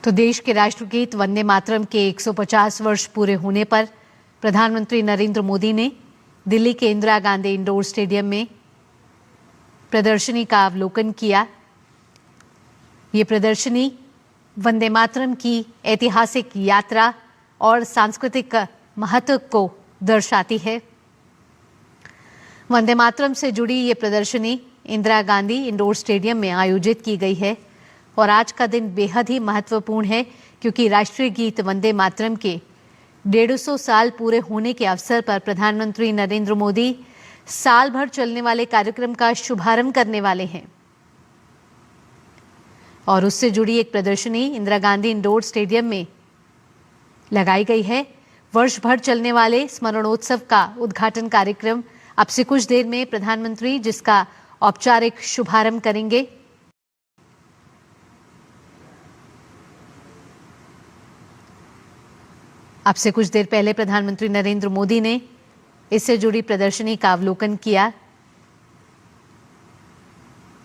तो देश के राष्ट्रगीत वंदे मातरम के 150 वर्ष पूरे होने पर प्रधानमंत्री नरेंद्र मोदी ने दिल्ली के इंदिरा गांधी इंडोर स्टेडियम में प्रदर्शनी का अवलोकन किया। ये प्रदर्शनी वंदे मातरम की ऐतिहासिक यात्रा और सांस्कृतिक महत्व को दर्शाती है। वंदे मातरम से जुड़ी ये प्रदर्शनी इंदिरा गांधी इंडोर स्टेडियम में आयोजित की गई है और आज का दिन बेहद ही महत्वपूर्ण है क्योंकि राष्ट्रीय गीत वंदे मातरम के 150 साल पूरे होने के अवसर पर प्रधानमंत्री नरेंद्र मोदी साल भर चलने वाले कार्यक्रम का शुभारंभ करने वाले हैं और उससे जुड़ी एक प्रदर्शनी इंदिरा गांधी इंडोर स्टेडियम में लगाई गई है। वर्ष भर चलने वाले स्मरणोत्सव का उद्घाटन कार्यक्रम अब से कुछ देर में प्रधानमंत्री जिसका औपचारिक शुभारंभ करेंगे। अब से कुछ देर पहले प्रधानमंत्री नरेंद्र मोदी ने इससे जुड़ी प्रदर्शनी का अवलोकन किया।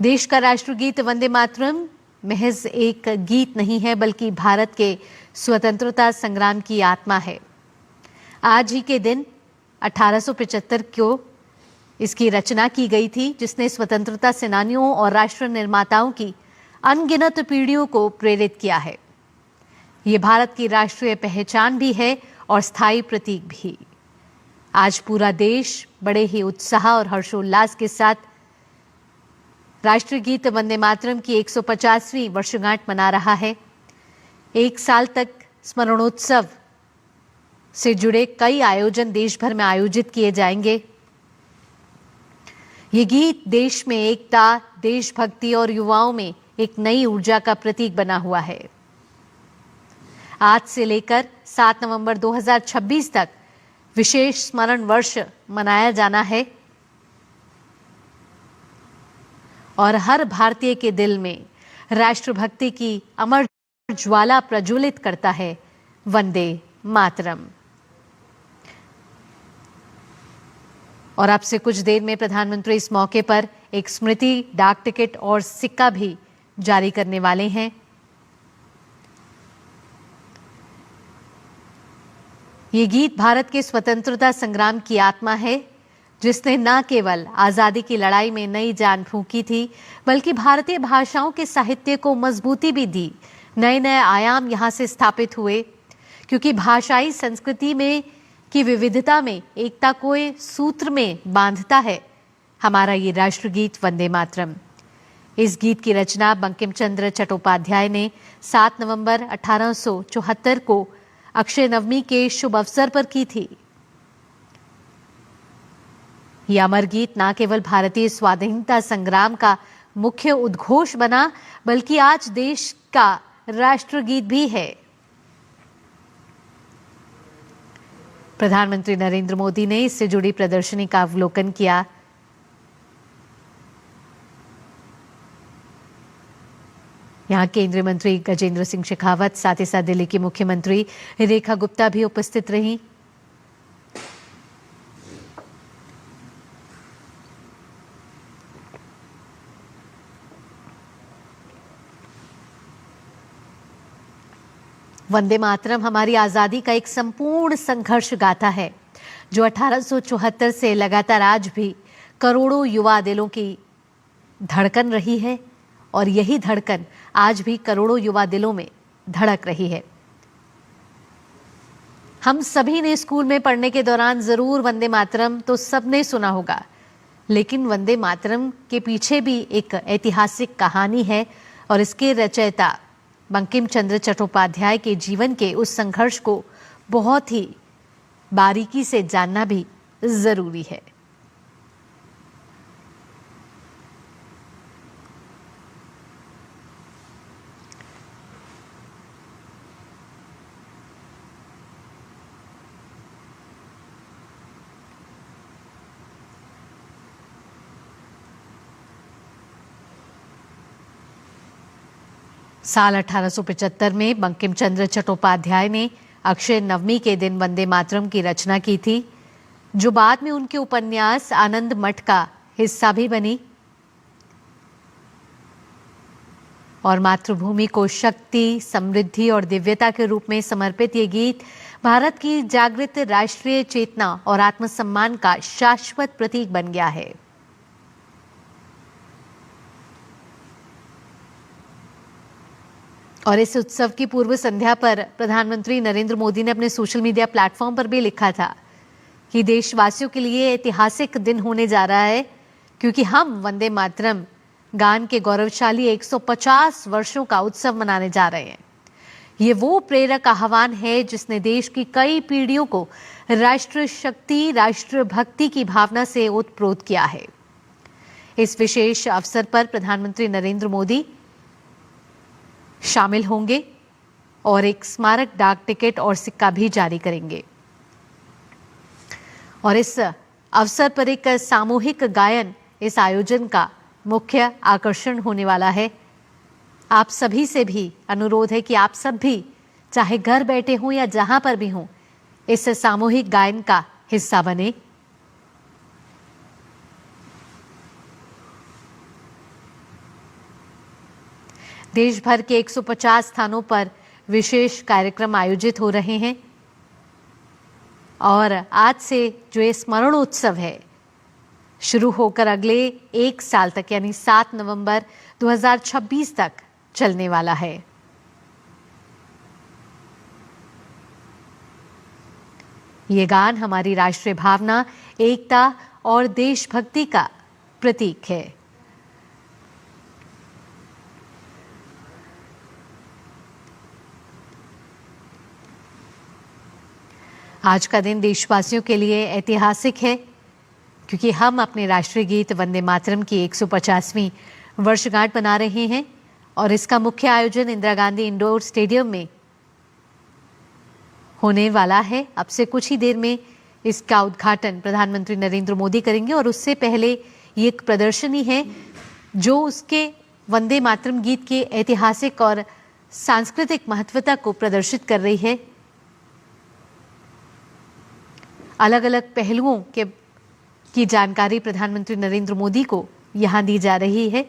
देश का राष्ट्रगीत वंदे मातरम महज एक गीत नहीं है बल्कि भारत के स्वतंत्रता संग्राम की आत्मा है। आज ही के दिन 1875 को इसकी रचना की गई थी जिसने स्वतंत्रता सेनानियों और राष्ट्र निर्माताओं की अनगिनत पीढ़ियों को प्रेरित किया है। ये भारत की राष्ट्रीय पहचान भी है और स्थायी प्रतीक भी। आज पूरा देश बड़े ही उत्साह और हर्षोल्लास के साथ राष्ट्रीय गीत वंदे मातरम की 150वीं वर्षगांठ मना रहा है। एक साल तक स्मरणोत्सव से जुड़े कई आयोजन देश भर में आयोजित किए जाएंगे। ये गीत देश में एकता, देशभक्ति और युवाओं में एक नई ऊर्जा का प्रतीक बना हुआ है। आज से लेकर 7 नवंबर 2026 तक विशेष स्मरण वर्ष मनाया जाना है और हर भारतीय के दिल में राष्ट्रभक्ति की अमर ज्वाला प्रज्वलित करता है वंदे मातरम। और अब से कुछ देर में प्रधानमंत्री इस मौके पर एक स्मृति डाक टिकट और सिक्का भी जारी करने वाले हैं। ये गीत भारत के स्वतंत्रता संग्राम की आत्मा है जिसने न केवल आजादी की लड़ाई में नई जान फूंकी थी बल्कि भारतीय भाषाओं के साहित्य को मजबूती भी दी। नए नए आयाम यहां से स्थापित हुए क्योंकि भाषाई संस्कृति में की विविधता में एकता को सूत्र में बांधता है हमारा ये राष्ट्रगीत वंदे मातरम। इस गीत की रचना बंकिम चंद्र चट्टोपाध्याय ने 7 नवंबर 1874 को अक्षय नवमी के शुभ अवसर पर की थी। यह अमर गीत न केवल भारतीय स्वाधीनता संग्राम का मुख्य उद्घोष बना बल्कि आज देश का राष्ट्रगीत भी है। प्रधानमंत्री नरेंद्र मोदी ने इससे जुड़ी प्रदर्शनी का अवलोकन किया। यहां केंद्रीय मंत्री गजेंद्र सिंह शेखावत, साथ ही साथ दिल्ली की मुख्यमंत्री रेखा गुप्ता भी उपस्थित रहीं। वंदे मातरम हमारी आजादी का एक संपूर्ण संघर्ष गाथा है जो 1874 से लगातार आज भी करोड़ों युवा दिलों की धड़कन रही है और यही धड़कन आज भी करोड़ों युवा दिलों में धड़क रही है। हम सभी ने स्कूल में पढ़ने के दौरान जरूर वंदे मातरम तो सबने सुना होगा, लेकिन वंदे मातरम के पीछे भी एक ऐतिहासिक कहानी है और इसके रचयिता बंकिम चंद्र चट्टोपाध्याय के जीवन के उस संघर्ष को बहुत ही बारीकी से जानना भी जरूरी है। साल 1875 में बंकिम चंद्र चट्टोपाध्याय ने अक्षय नवमी के दिन वंदे मातरम की रचना की थी जो बाद में उनके उपन्यास आनंद मठ का हिस्सा भी बनी। और मातृभूमि को शक्ति, समृद्धि और दिव्यता के रूप में समर्पित ये गीत भारत की जागृत राष्ट्रीय चेतना और आत्मसम्मान का शाश्वत प्रतीक बन गया है। और इस उत्सव की पूर्व संध्या पर प्रधानमंत्री नरेंद्र मोदी ने अपने सोशल मीडिया प्लेटफॉर्म पर भी लिखा था कि देशवासियों के लिए ऐतिहासिक दिन होने जा रहा है, क्योंकि हम वंदे मातरम गान के गौरवशाली 150 वर्षों का उत्सव मनाने जा रहे हैं। ये वो प्रेरक आह्वान है जिसने देश की कई पीढ़ियों को राष्ट्र शक्ति, राष्ट्र भक्ति की भावना से ओतप्रोत किया है। इस विशेष अवसर पर प्रधानमंत्री नरेंद्र मोदी शामिल होंगे और एक स्मारक डाक टिकट और सिक्का भी जारी करेंगे। और इस अवसर पर एक सामूहिक गायन इस आयोजन का मुख्य आकर्षण होने वाला है। आप सभी से भी अनुरोध है कि आप सब भी चाहे घर बैठे हों या जहां पर भी हों, इस सामूहिक गायन का हिस्सा बने। देश भर के 150 स्थानों पर विशेष कार्यक्रम आयोजित हो रहे हैं और आज से जो ये स्मरण उत्सव है शुरू होकर अगले एक साल तक यानी 7 नवंबर 2026 तक चलने वाला है। ये गान हमारी राष्ट्रीय भावना, एकता और देशभक्ति का प्रतीक है। आज का दिन देशवासियों के लिए ऐतिहासिक है, क्योंकि हम अपने राष्ट्रीय गीत वंदे मातरम की 150वीं वर्षगांठ मना रहे हैं और इसका मुख्य आयोजन इंदिरा गांधी इंडोर स्टेडियम में होने वाला है। अब से कुछ ही देर में इसका उद्घाटन प्रधानमंत्री नरेंद्र मोदी करेंगे और उससे पहले ये एक प्रदर्शनी है जो उसके वंदे मातरम गीत के ऐतिहासिक और सांस्कृतिक महत्वता को प्रदर्शित कर रही है। अलग अलग पहलुओं की जानकारी प्रधानमंत्री नरेंद्र मोदी को यहां दी जा रही है।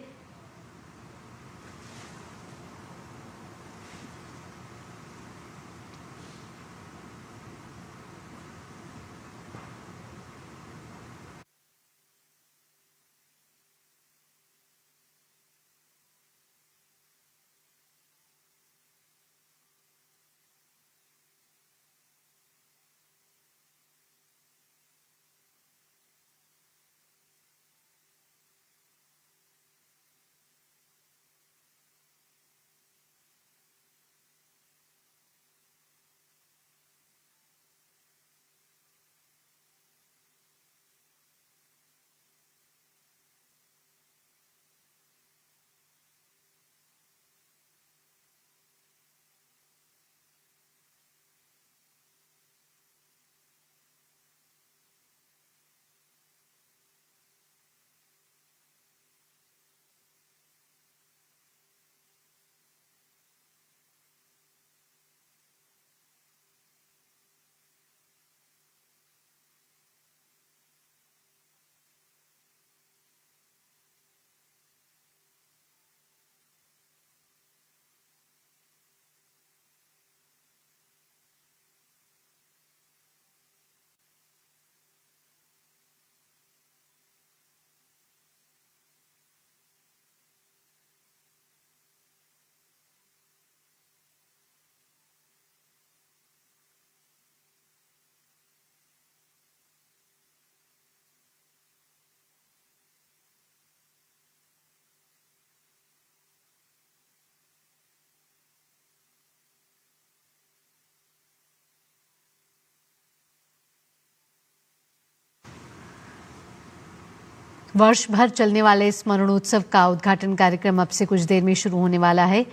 वर्ष भर चलने वाले स्मरणोत्सव का उद्घाटन कार्यक्रम अब से कुछ देर में शुरू होने वाला है।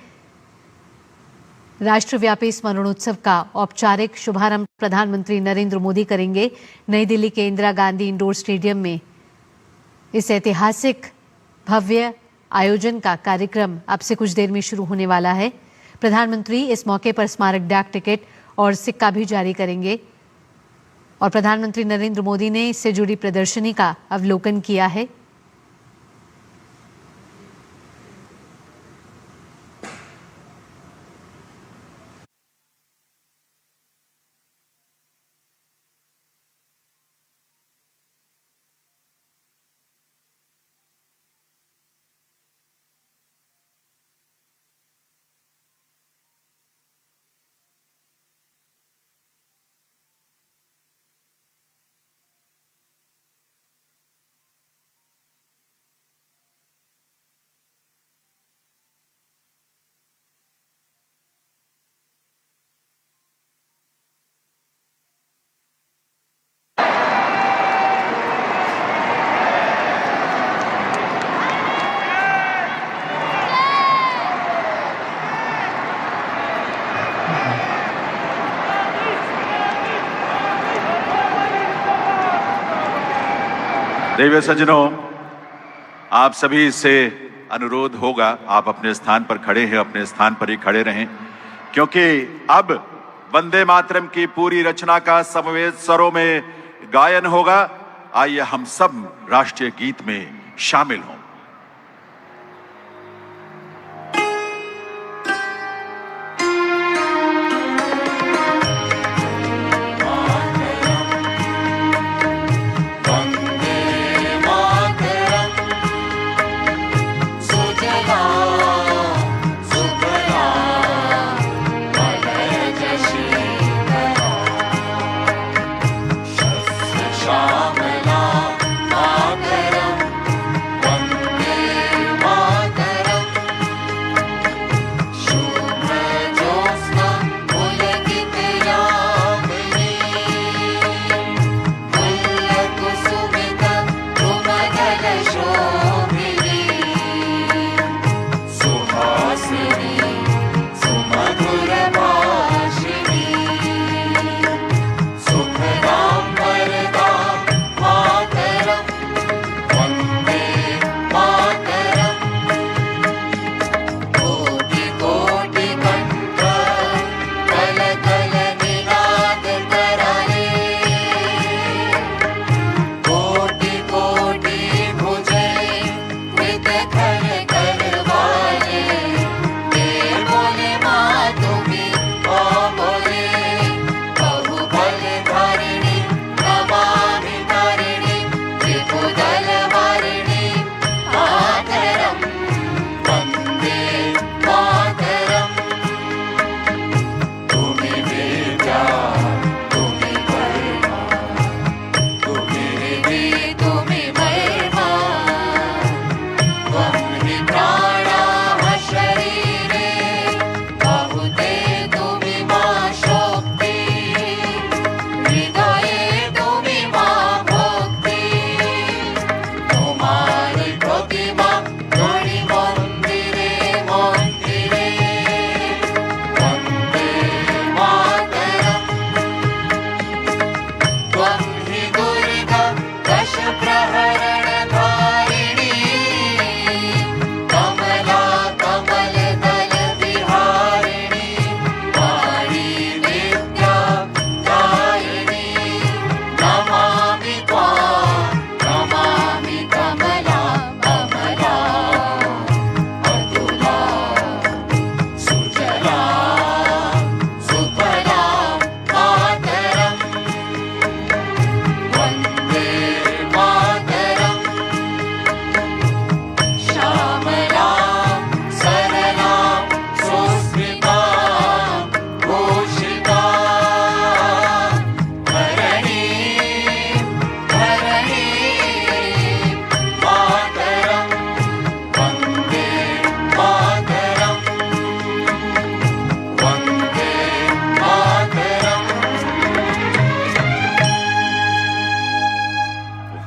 राष्ट्रव्यापी स्मरणोत्सव का औपचारिक शुभारंभ प्रधानमंत्री नरेंद्र मोदी करेंगे। नई दिल्ली के इंदिरा गांधी इंडोर स्टेडियम में इस ऐतिहासिक भव्य आयोजन का कार्यक्रम अब से कुछ देर में शुरू होने वाला है। प्रधानमंत्री इस मौके पर स्मारक डाक टिकट और सिक्का भी जारी करेंगे और प्रधानमंत्री नरेंद्र मोदी ने इससे जुड़ी प्रदर्शनी का अवलोकन किया है। देवी सज्जनों, आप सभी से अनुरोध होगा, आप अपने स्थान पर खड़े हैं, अपने स्थान पर ही खड़े रहें, क्योंकि अब वंदे मातरम की पूरी रचना का समवेत स्वरों में गायन होगा। आइए हम सब राष्ट्रीय गीत में शामिल हों।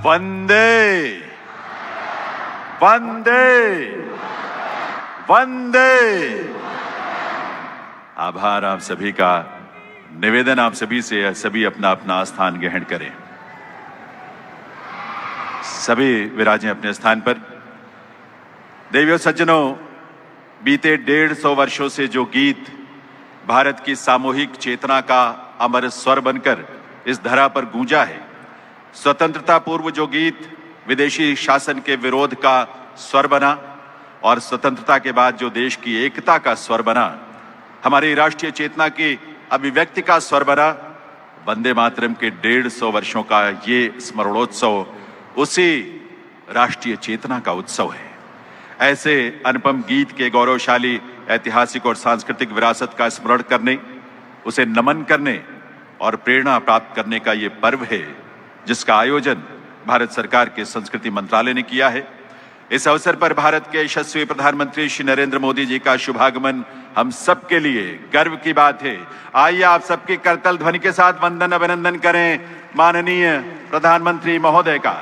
वंदे वंदे वंदे। आभार आप सभी का। निवेदन आप सभी से, सभी अपना अपना स्थान ग्रहण करें। सभी विराजें अपने स्थान पर। देवियों सज्जनों, बीते 150 वर्षों से जो गीत भारत की सामूहिक चेतना का अमर स्वर बनकर इस धरा पर गूंजा है, स्वतंत्रता पूर्व जो गीत विदेशी शासन के विरोध का स्वर बना और स्वतंत्रता के बाद जो देश की एकता का स्वर बना, हमारी राष्ट्रीय चेतना की अभिव्यक्ति का स्वर बना, वंदे मातरम के 150 वर्षों का ये स्मरणोत्सव उसी राष्ट्रीय चेतना का उत्सव है। ऐसे अनुपम गीत के गौरवशाली ऐतिहासिक और सांस्कृतिक विरासत का स्मरण करने, उसे नमन करने और प्रेरणा प्राप्त करने का ये पर्व है, जिसका आयोजन भारत सरकार के संस्कृति मंत्रालय ने किया है। इस अवसर पर भारत के यशस्वी प्रधानमंत्री श्री नरेंद्र मोदी जी का शुभागमन हम सब के लिए गर्व की बात है। आइए आप सबकी करतल ध्वनि के साथ वंदन अभिनंदन करें माननीय प्रधानमंत्री महोदय का।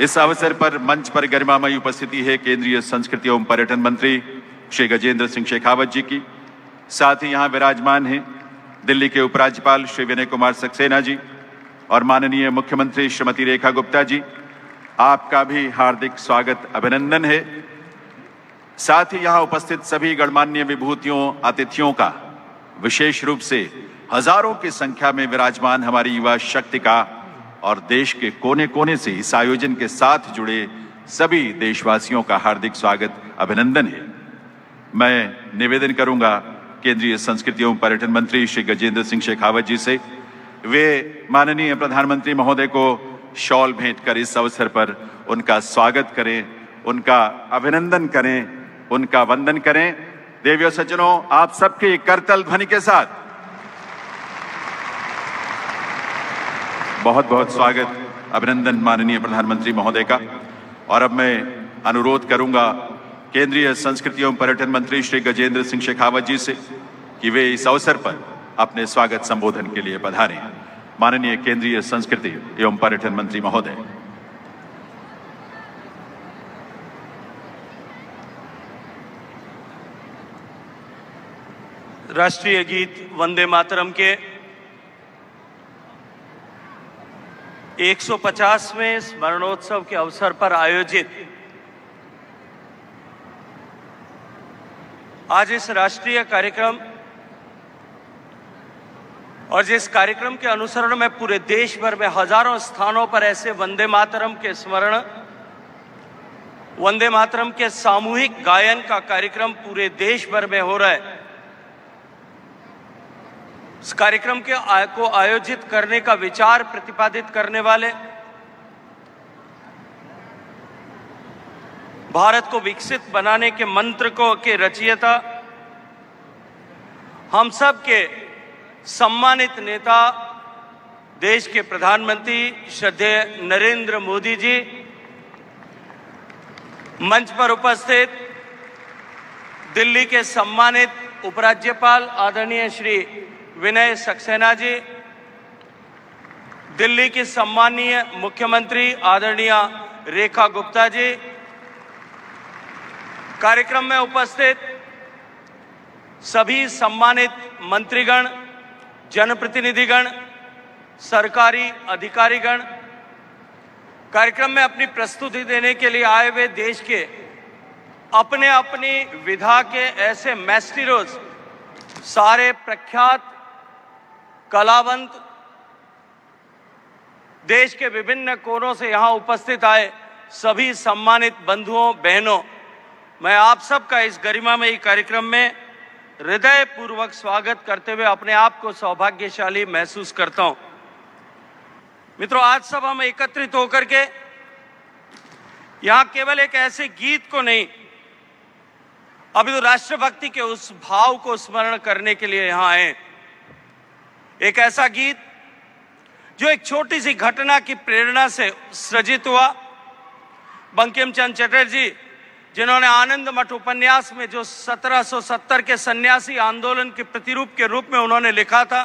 इस अवसर पर मंच पर गरिमामयी उपस्थिति है केंद्रीय संस्कृति एवं पर्यटन मंत्री श्री गजेंद्र सिंह शेखावत जी की। साथ ही यहाँ विराजमान हैं दिल्ली के उपराज्यपाल श्री विनय कुमार सक्सेना जी और माननीय मुख्यमंत्री श्रीमती रेखा गुप्ता जी, आपका भी हार्दिक स्वागत अभिनंदन है। साथ ही यहां उपस्थित सभी गणमान्य विभूतियों, अतिथियों का, विशेष रूप से हजारों की संख्या में विराजमान हमारी युवा शक्ति का और देश के कोने कोने से इस आयोजन के साथ जुड़े सभी देशवासियों का हार्दिक स्वागत अभिनंदन है। मैं निवेदन करूंगा केंद्रीय संस्कृति एवं पर्यटन मंत्री श्री गजेंद्र सिंह शेखावत जी से, वे माननीय प्रधानमंत्री महोदय को शॉल भेंट कर इस अवसर पर उनका स्वागत करें, उनका अभिनंदन करें, उनका वंदन करें। देवियों सज्जनों, आप सबके करतल ध्वनि के साथ बहुत बहुत स्वागत अभिनंदन माननीय प्रधानमंत्री महोदय का। और अब मैं अनुरोध करूंगा केंद्रीय संस्कृति एवं पर्यटन मंत्री श्री गजेंद्र सिंह शेखावत जी से कि वे इस अवसर पर अपने स्वागत संबोधन के लिए पधारें। माननीय केंद्रीय संस्कृति एवं पर्यटन मंत्री महोदय। राष्ट्रीय गीत वंदे मातरम के 150वें स्मरणोत्सव के अवसर पर आयोजित आज इस राष्ट्रीय कार्यक्रम और जिस कार्यक्रम के अनुसरण में पूरे देश भर में हजारों स्थानों पर ऐसे वंदे मातरम के स्मरण, वंदे मातरम के सामूहिक गायन का कार्यक्रम पूरे देश भर में हो रहा है। इस कार्यक्रम को आयोजित करने का विचार प्रतिपादित करने वाले, भारत को विकसित बनाने के मंत्र के रचयिता, हम सब के सम्मानित नेता, देश के प्रधानमंत्री श्रद्धेय नरेंद्र मोदी जी, मंच पर उपस्थित दिल्ली के सम्मानित उपराज्यपाल आदरणीय श्री विनय सक्सेना जी, दिल्ली की सम्मानीय मुख्यमंत्री आदरणीय रेखा गुप्ता जी, कार्यक्रम में उपस्थित सभी सम्मानित मंत्रीगण, जनप्रतिनिधिगण, सरकारी अधिकारीगण, कार्यक्रम में अपनी प्रस्तुति देने के लिए आए हुए देश के अपने अपनी विधा के ऐसे मैस्टिरोज, सारे प्रख्यात कलावंत, देश के विभिन्न कोनों से यहां उपस्थित आए सभी सम्मानित बंधुओं, बहनों, मैं आप सबका इस गरिमामयी कार्यक्रम में हृदय पूर्वक स्वागत करते हुए अपने आप को सौभाग्यशाली महसूस करता हूं। मित्रों, आज सब हम एकत्रित होकर के यहां केवल एक ऐसे गीत को नहीं, अभी तो राष्ट्रभक्ति के उस भाव को स्मरण करने के लिए यहां आए। एक ऐसा गीत जो एक छोटी सी घटना की प्रेरणा से सृजित हुआ। बंकिम चंद्र चटर्जी, जिन्होंने आनंद मठ उपन्यास में जो 1770 के सन्यासी आंदोलन के प्रतिरूप के रूप में उन्होंने लिखा था,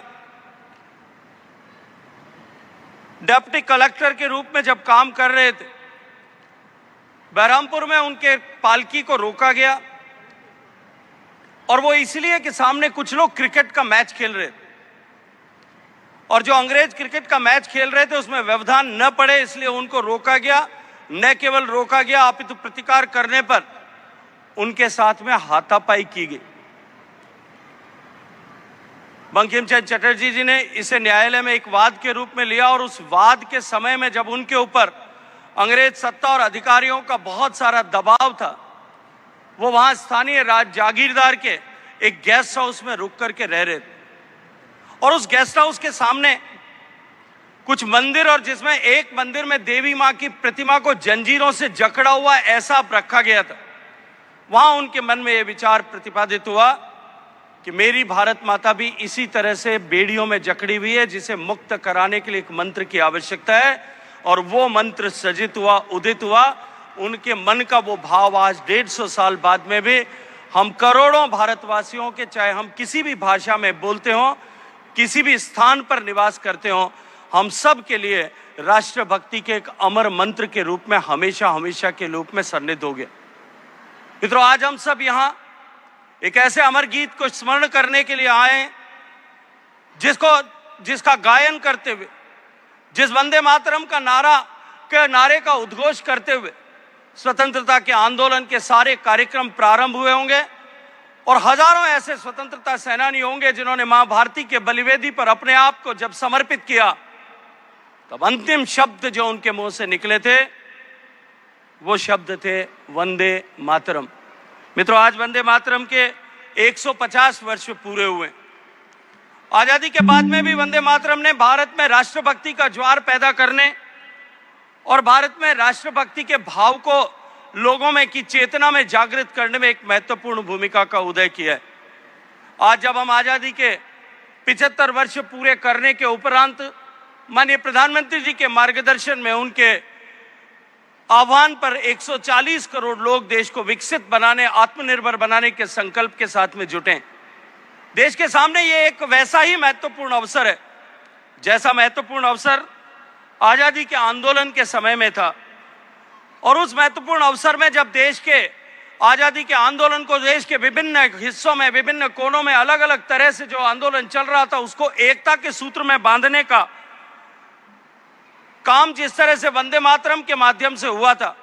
डिप्टी कलेक्टर के रूप में जब काम कर रहे थे, बहरामपुर में उनके पालकी को रोका गया और वो इसलिए कि सामने कुछ लोग क्रिकेट का मैच खेल रहे थे और जो अंग्रेज क्रिकेट का मैच खेल रहे थे उसमें व्यवधान न पड़े, इसलिए उनको रोका गया। न केवल रोका गया, अपितु प्रतिकार करने पर उनके साथ में हाथापाई की गई। बंकिम चंद्र चटर्जी जी ने इसे न्यायालय में एक वाद के रूप में लिया और उस वाद के समय में जब उनके ऊपर अंग्रेज सत्ता और अधिकारियों का बहुत सारा दबाव था, वो वहां स्थानीय जागीरदार के एक गेस्ट हाउस में रुक करके रह रहे थे और उस गेस्ट हाउस के सामने कुछ मंदिर, और जिसमें एक मंदिर में देवी मां की प्रतिमा को जंजीरों से जकड़ा हुआ ऐसा रखा गया था। वहां उनके मन में यह विचार प्रतिपादित हुआ कि मेरी भारत माता भी इसी तरह से बेड़ियों में जकड़ी हुई है, जिसे मुक्त कराने के लिए एक मंत्र की आवश्यकता है। और वो मंत्र सृजित हुआ, उदित हुआ। उनके मन का वो भाव आज 150 साल बाद में भी हम करोड़ों भारतवासियों के, चाहे हम किसी भी भाषा में बोलते हों, किसी भी स्थान पर निवास करते हों, हम सब के लिए राष्ट्रभक्ति के एक अमर मंत्र के रूप में हमेशा हमेशा के रूप में सन्निध हो गया। मित्रों, आज हम सब यहाँ एक ऐसे अमर गीत को स्मरण करने के लिए आए जिसका गायन करते हुए जिस वंदे मातरम का नारे का उद्घोष करते हुए स्वतंत्रता के आंदोलन के सारे कार्यक्रम प्रारंभ हुए होंगे और हजारों ऐसे स्वतंत्रता सेनानी होंगे जिन्होंने मां भारती के बलिवेदी पर अपने आप को जब समर्पित किया, तब अंतिम शब्द जो उनके मुंह से निकले थे वो शब्द थे वंदे मातरम। मित्रों, आज वंदे मातरम के 150 वर्ष पूरे हुए। आजादी के बाद में भी वंदे मातरम ने भारत में राष्ट्रभक्ति का ज्वार पैदा करने और भारत में राष्ट्रभक्ति के भाव को लोगों में की चेतना में जागृत करने में एक महत्वपूर्ण भूमिका का उदय किया है। आज जब हम आजादी के 75 वर्ष पूरे करने के उपरांत माननीय प्रधानमंत्री जी के मार्गदर्शन में उनके आह्वान पर 140 करोड़ लोग देश को विकसित बनाने, आत्मनिर्भर बनाने के संकल्प के साथ में जुटे। देश के सामने ये एक वैसा ही महत्वपूर्ण अवसर है जैसा महत्वपूर्ण अवसर आजादी के आंदोलन के समय में था। और उस महत्वपूर्ण अवसर में जब देश के आजादी के आंदोलन को देश के विभिन्न हिस्सों में, विभिन्न कोनों में अलग अलग तरह से जो आंदोलन चल रहा था उसको एकता के सूत्र में बांधने का काम जिस तरह से वंदे मातरम के माध्यम से हुआ था,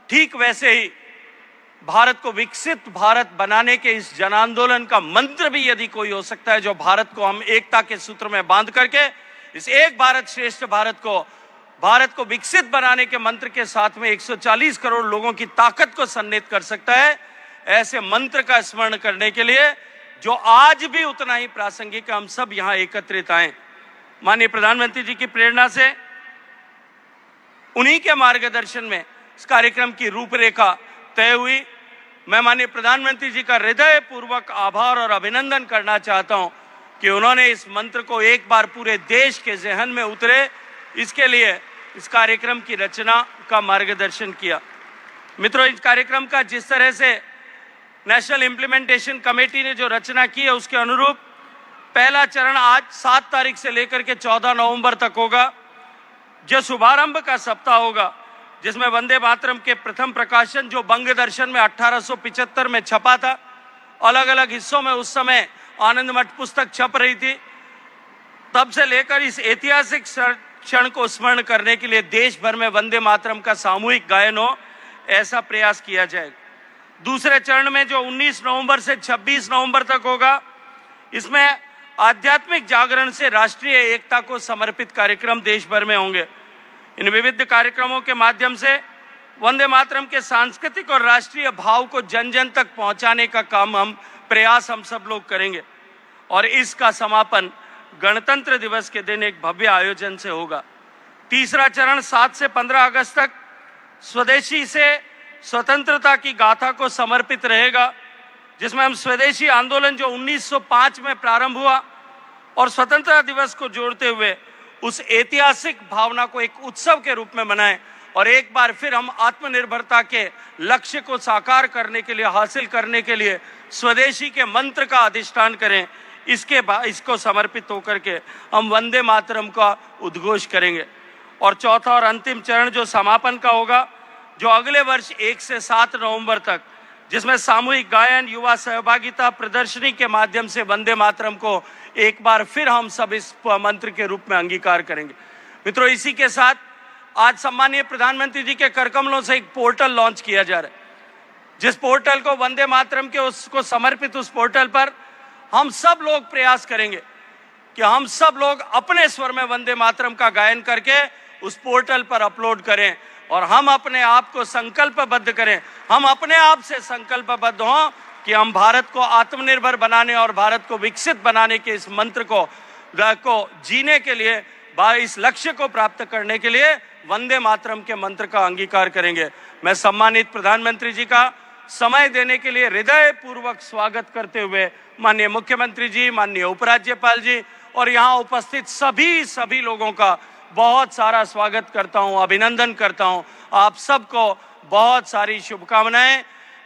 ठीक वैसे ही भारत को विकसित भारत बनाने के इस जन आंदोलन का मंत्र भी यदि कोई हो सकता है, जो भारत को हम एकता के सूत्र में बांध करके इस एक भारत श्रेष्ठ भारत को विकसित बनाने के मंत्र के साथ में 140 करोड़ लोगों की ताकत को सम्मिलित कर सकता है, ऐसे मंत्र का स्मरण करने के लिए जो आज भी उतना ही प्रासंगिक है, हम सब यहां एकत्रित आए। माननीय प्रधानमंत्री जी की प्रेरणा से, उन्हीं के मार्गदर्शन में इस कार्यक्रम की रूपरेखा तय हुई। मैं माननीय प्रधानमंत्री जी का हृदय पूर्वक आभार और अभिनंदन करना चाहता हूं कि उन्होंने इस मंत्र को एक बार पूरे देश के ज़हन में उतरे, इसके लिए इस कार्यक्रम की रचना का मार्गदर्शन किया। मित्रों, इस कार्यक्रम का जिस तरह से नेशनल इम्प्लीमेंटेशन कमेटी ने जो रचना की है उसके अनुरूप पहला चरण आज 7 तारीख से लेकर के 14 नवंबर तक होगा, जो शुभारंभ का सप्ताह होगा, जिसमें वंदे मातरम के प्रथम प्रकाशन जो बंग दर्शन में 1875 में छपा था, अलग अलग हिस्सों में उस समय आनंद मठ पुस्तक छप रही थी, तब से लेकर इस ऐतिहासिक क्षण को स्मरण करने के लिए देश भर में वंदे मातरम का सामूहिक गायन हो, ऐसा प्रयास किया जाएगा। दूसरे चरण में जो 19 नवंबर से 26 नवंबर तक होगा, इसमें आध्यात्मिक जागरण से राष्ट्रीय एकता को समर्पित कार्यक्रम देश भर में होंगे। इन विविध कार्यक्रमों के माध्यम से वंदे मातरम के सांस्कृतिक और राष्ट्रीय भाव को जन जन तक पहुंचाने का काम हम सब लोग करेंगे और इसका समापन गणतंत्र दिवस के दिन एक भव्य आयोजन से होगा। तीसरा चरण 7 से 15 अगस्त तक स्वदेशी से स्वतंत्रता की गाथा को समर्पित रहेगा, जिसमें हम स्वदेशी आंदोलन जो 1905 में प्रारंभ हुआ और स्वतंत्रता दिवस को जोड़ते हुए उस ऐतिहासिक भावना को एक उत्सव के रूप में मनाएं और एक बार फिर हम आत्मनिर्भरता के लक्ष्य को साकार करने के लिए, हासिल करने के लिए स्वदेशी के मंत्र का अधिष्ठान करें। इसको समर्पित होकर के हम वंदे मातरम का उद्घोष करेंगे। और चौथा और अंतिम चरण जो समापन का होगा, जो अगले वर्ष 1 से 7 नवंबर तक, जिसमें सामूहिक गायन, युवा सहभागिता, प्रदर्शनी के माध्यम से वंदे मातरम को एक बार फिर हम सब इस मंत्र के रूप में अंगीकार करेंगे। मित्रों, इसी के साथ आज सम्मानीय प्रधानमंत्री जी के करकमलों से एक पोर्टल लॉन्च किया जा रहा है, जिस पोर्टल को वंदे मातरम के उसको समर्पित उस पोर्टल पर हम सब लोग प्रयास करेंगे कि हम सब लोग अपने स्वर में वंदे मातरम का गायन करके उस पोर्टल पर अपलोड करें और हम अपने आप को संकल्पबद्ध करें, हम अपने आप से संकल्पबद्ध हों कि हम भारत को आत्मनिर्भर बनाने और भारत को विकसित बनाने के इस मंत्र को जीने के लिए, इस लक्ष्य को प्राप्त करने के लिए वंदे मातरम के मंत्र का अंगीकार करेंगे। मैं सम्मानित प्रधानमंत्री जी का समय देने के लिए हृदय पूर्वक स्वागत करते हुए माननीय मुख्यमंत्री जी, माननीय उपराज्यपाल जी और यहाँ उपस्थित सभी लोगों का बहुत सारा स्वागत करता हूँ, अभिनंदन करता हूँ। आप सबको बहुत सारी शुभकामनाएं।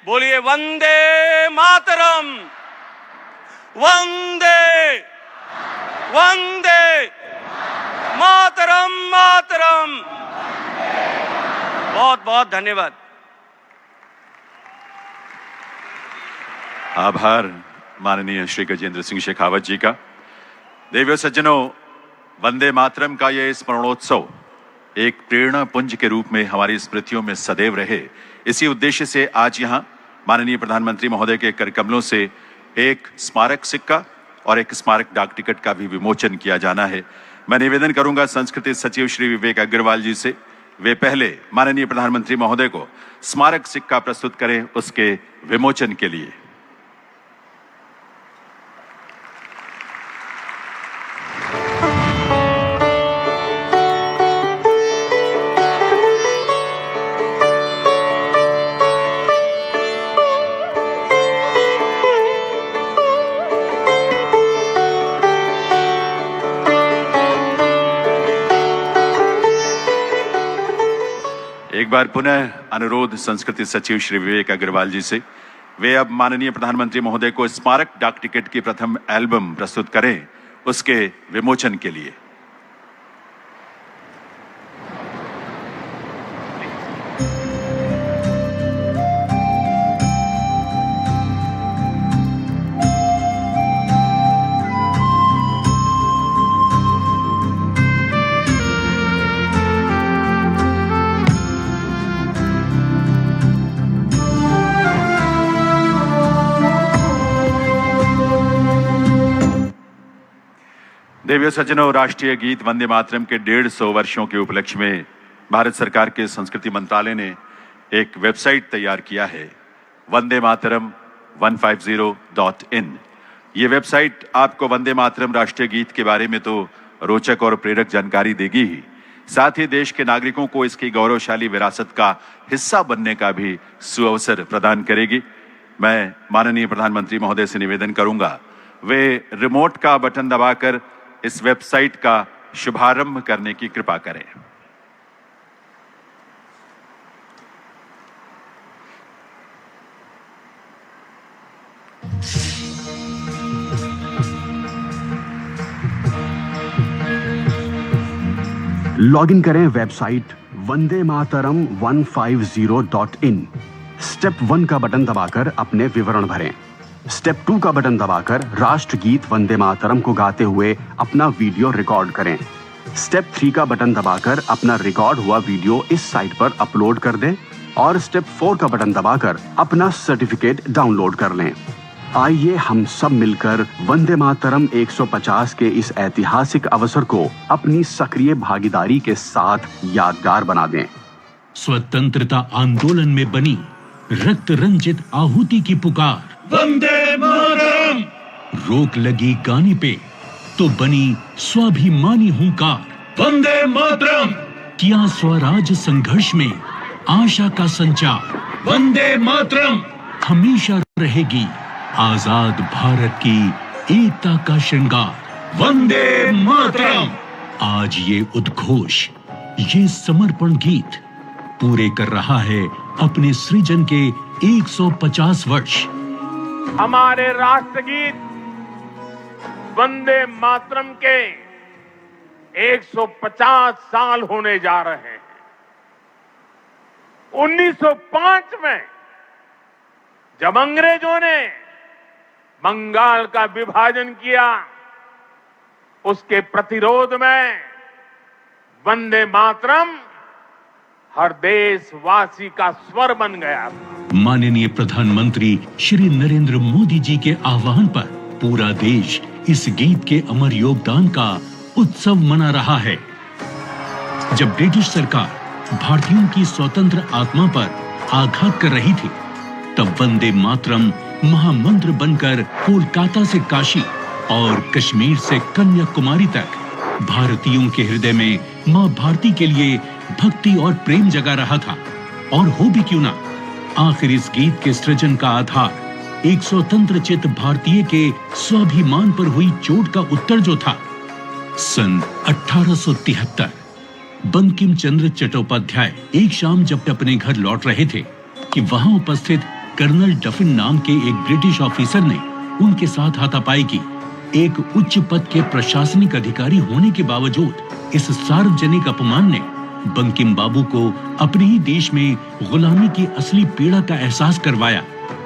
बोलिए वंदे मातरम, वंदे वंदे मातरम, मातरम। बहुत बहुत धन्यवाद। आभार माननीय श्री गजेंद्र सिंह शेखावत जी का। देवियों सज्जनों, वंदे मातरम का यह स्मरणोत्सव एक प्रेरणा पुंज के रूप में हमारी स्मृतियों में सदैव रहे, इसी उद्देश्य से आज यहाँ माननीय प्रधानमंत्री महोदय के करकमलों से एक स्मारक सिक्का और एक स्मारक डाक टिकट का भी विमोचन किया जाना है। मैं निवेदन करूंगा संस्कृति सचिव श्री विवेक अग्रवाल जी से, वे पहले माननीय प्रधानमंत्री महोदय को स्मारक सिक्का प्रस्तुत करें उसके विमोचन के लिए। एक बार पुनः अनुरोध संस्कृति सचिव श्री विवेक अग्रवाल जी से, वे अब माननीय प्रधानमंत्री महोदय को स्मारक डाक टिकट की प्रथम एल्बम प्रस्तुत करें उसके विमोचन के लिए। देवियों सज्जनों, राष्ट्रीय गीत वंदे मातरम के 150 वर्षों के उपलक्ष्य में भारत सरकार के संस्कृति मंत्रालय ने एक वेबसाइट तैयार किया है, वंदे मातरम 150.in। ये वेबसाइट आपको वंदे मातरम राष्ट्रीय गीत के बारे में तो रोचक और प्रेरक जानकारी देगी ही, साथ ही देश के नागरिकों को इसकी गौरवशाली विरासत का हिस्सा बनने का भी सुअवसर प्रदान करेगी। मैं माननीय प्रधानमंत्री महोदय से निवेदन करूंगा, वे रिमोट का बटन दबाकर इस वेबसाइट का शुभारंभ करने की कृपा करें। लॉगिन करें website Vande Mataram 150.in। Step 1 का बटन दबाकर अपने विवरण भरें। स्टेप 2 का बटन दबाकर राष्ट्रगीत वंदे मातरम को गाते हुए अपना वीडियो रिकॉर्ड करें। स्टेप 3 का बटन दबाकर अपना रिकॉर्ड हुआ वीडियो इस साइट पर अपलोड कर दें और स्टेप 4 का बटन दबाकर अपना सर्टिफिकेट डाउनलोड कर लें। आइए हम सब मिलकर वंदे मातरम 150 के इस ऐतिहासिक अवसर को अपनी सक्रिय भागीदारी के साथ यादगार बना दें। स्वतंत्रता आंदोलन में बनी रक्त रंजित आहुति की पुकार, वंदे मातरम। रोक लगी गाने पे तो बनी स्वाभिमानी हुंकार, वंदे मातरम। किया स्वराज संघर्ष में आशा का संचार, वंदे मातरम। हमेशा रहेगी आजाद भारत की एकता का श्रृंगार, वंदे मातरम। आज ये उद्घोष, ये समर्पण गीत पूरे कर रहा है अपने सृजन के 150 वर्ष। हमारे राष्ट्रगीत वंदे मातरम के 150 साल होने जा रहे हैं। 1905 में जब अंग्रेजों ने बंगाल का विभाजन किया, उसके प्रतिरोध में वंदे मातरम हर देशवासी का स्वर बन गया। माननीय प्रधानमंत्री श्री नरेंद्र मोदी जी के आह्वान पर पूरा देश इस गीत के अमर योगदान का उत्सव मना रहा है। जब ब्रिटिश सरकार भारतीयों की स्वतंत्र आत्मा पर आघात कर रही थी, तब वंदे मातरम महामंत्र बनकर कोलकाता से काशी और कश्मीर से कन्याकुमारी तक भारतीयों के हृदय में मां भारती के लिए भक्ति और प्रेम जगा रहा था। और हो भी क्यों ना, आखिर इस गीत के सृजन का आधार एक स्वतंत्र चित्त भारतीय के स्वाभिमान पर हुई चोट का उत्तर जो था। सन 1873 बंकिम चंद्र चट्टोपाध्याय एक शाम जब अपने घर लौट रहे थे कि वहां उपस्थित कर्नल डफिन नाम के एक ब्रिटिश ऑफिसर ने उनके साथ हाथापाई की। एक उच्च पद के प्रशासनिक अधिकारी होने के बावजूद इस सार्वजनिक अपमान ने बंकिम बाबू को अपने ही देश में गुलामी की असली पीड़ा का एहसास करवाया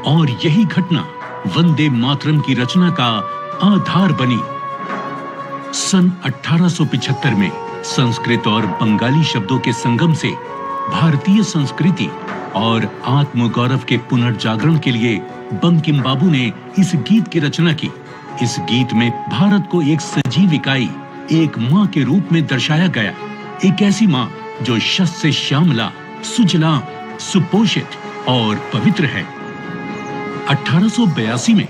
और यही घटना वंदे मातरम की रचना का आधार बनी। सन 1875 में संस्कृत और बंगाली शब्दों के संगम से भारतीय संस्कृति और आत्मगौरव के पुनर्जागरण के लिए बंकिम बाबू ने इस गीत की रचना की। इस गीत में भारत को एक सजीव इकाई, एक माँ के रूप में दर्शाया गया। एक ऐसी माँ जो शस्य श्यामला, सुजला, सुपोषित और पवित्र है। 1882 में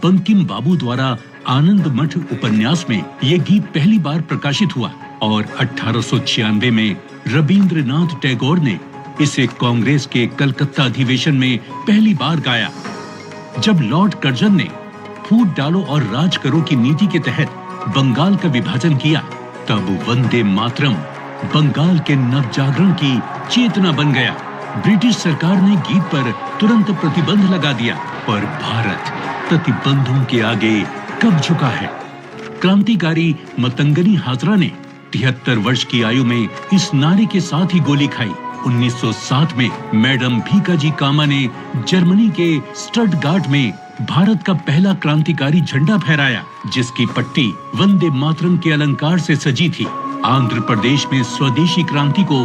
बंकिम बाबू द्वारा आनंद मठ उपन्यास में यह गीत पहली बार प्रकाशित हुआ और 1896 में रविंद्रनाथ टैगोर ने इसे कांग्रेस के कलकत्ता अधिवेशन में पहली बार गाया। जब लॉर्ड कर्जन ने फूट डालो और राज करो की नीति के तहत बंगाल का विभाजन किया, तब वंदे मातरम बंगाल के नवजागरण की चेतना बन गया। ब्रिटिश सरकार ने गीत पर तुरंत प्रतिबंध लगा दिया, पर भारत प्रतिबंधों के आगे कब झुका है। क्रांतिकारी मतंगनी हाजरा ने 73 वर्ष की आयु में इस नारे के साथ ही गोली खाई। 1907 में मैडम भीकाजी कामा ने जर्मनी के स्टटगार्ट में भारत का पहला क्रांतिकारी झंडा फहराया, जिसकी पट्टी वंदे मातरम के अलंकार से सजी थी। आंध्र प्रदेश में स्वदेशी क्रांति को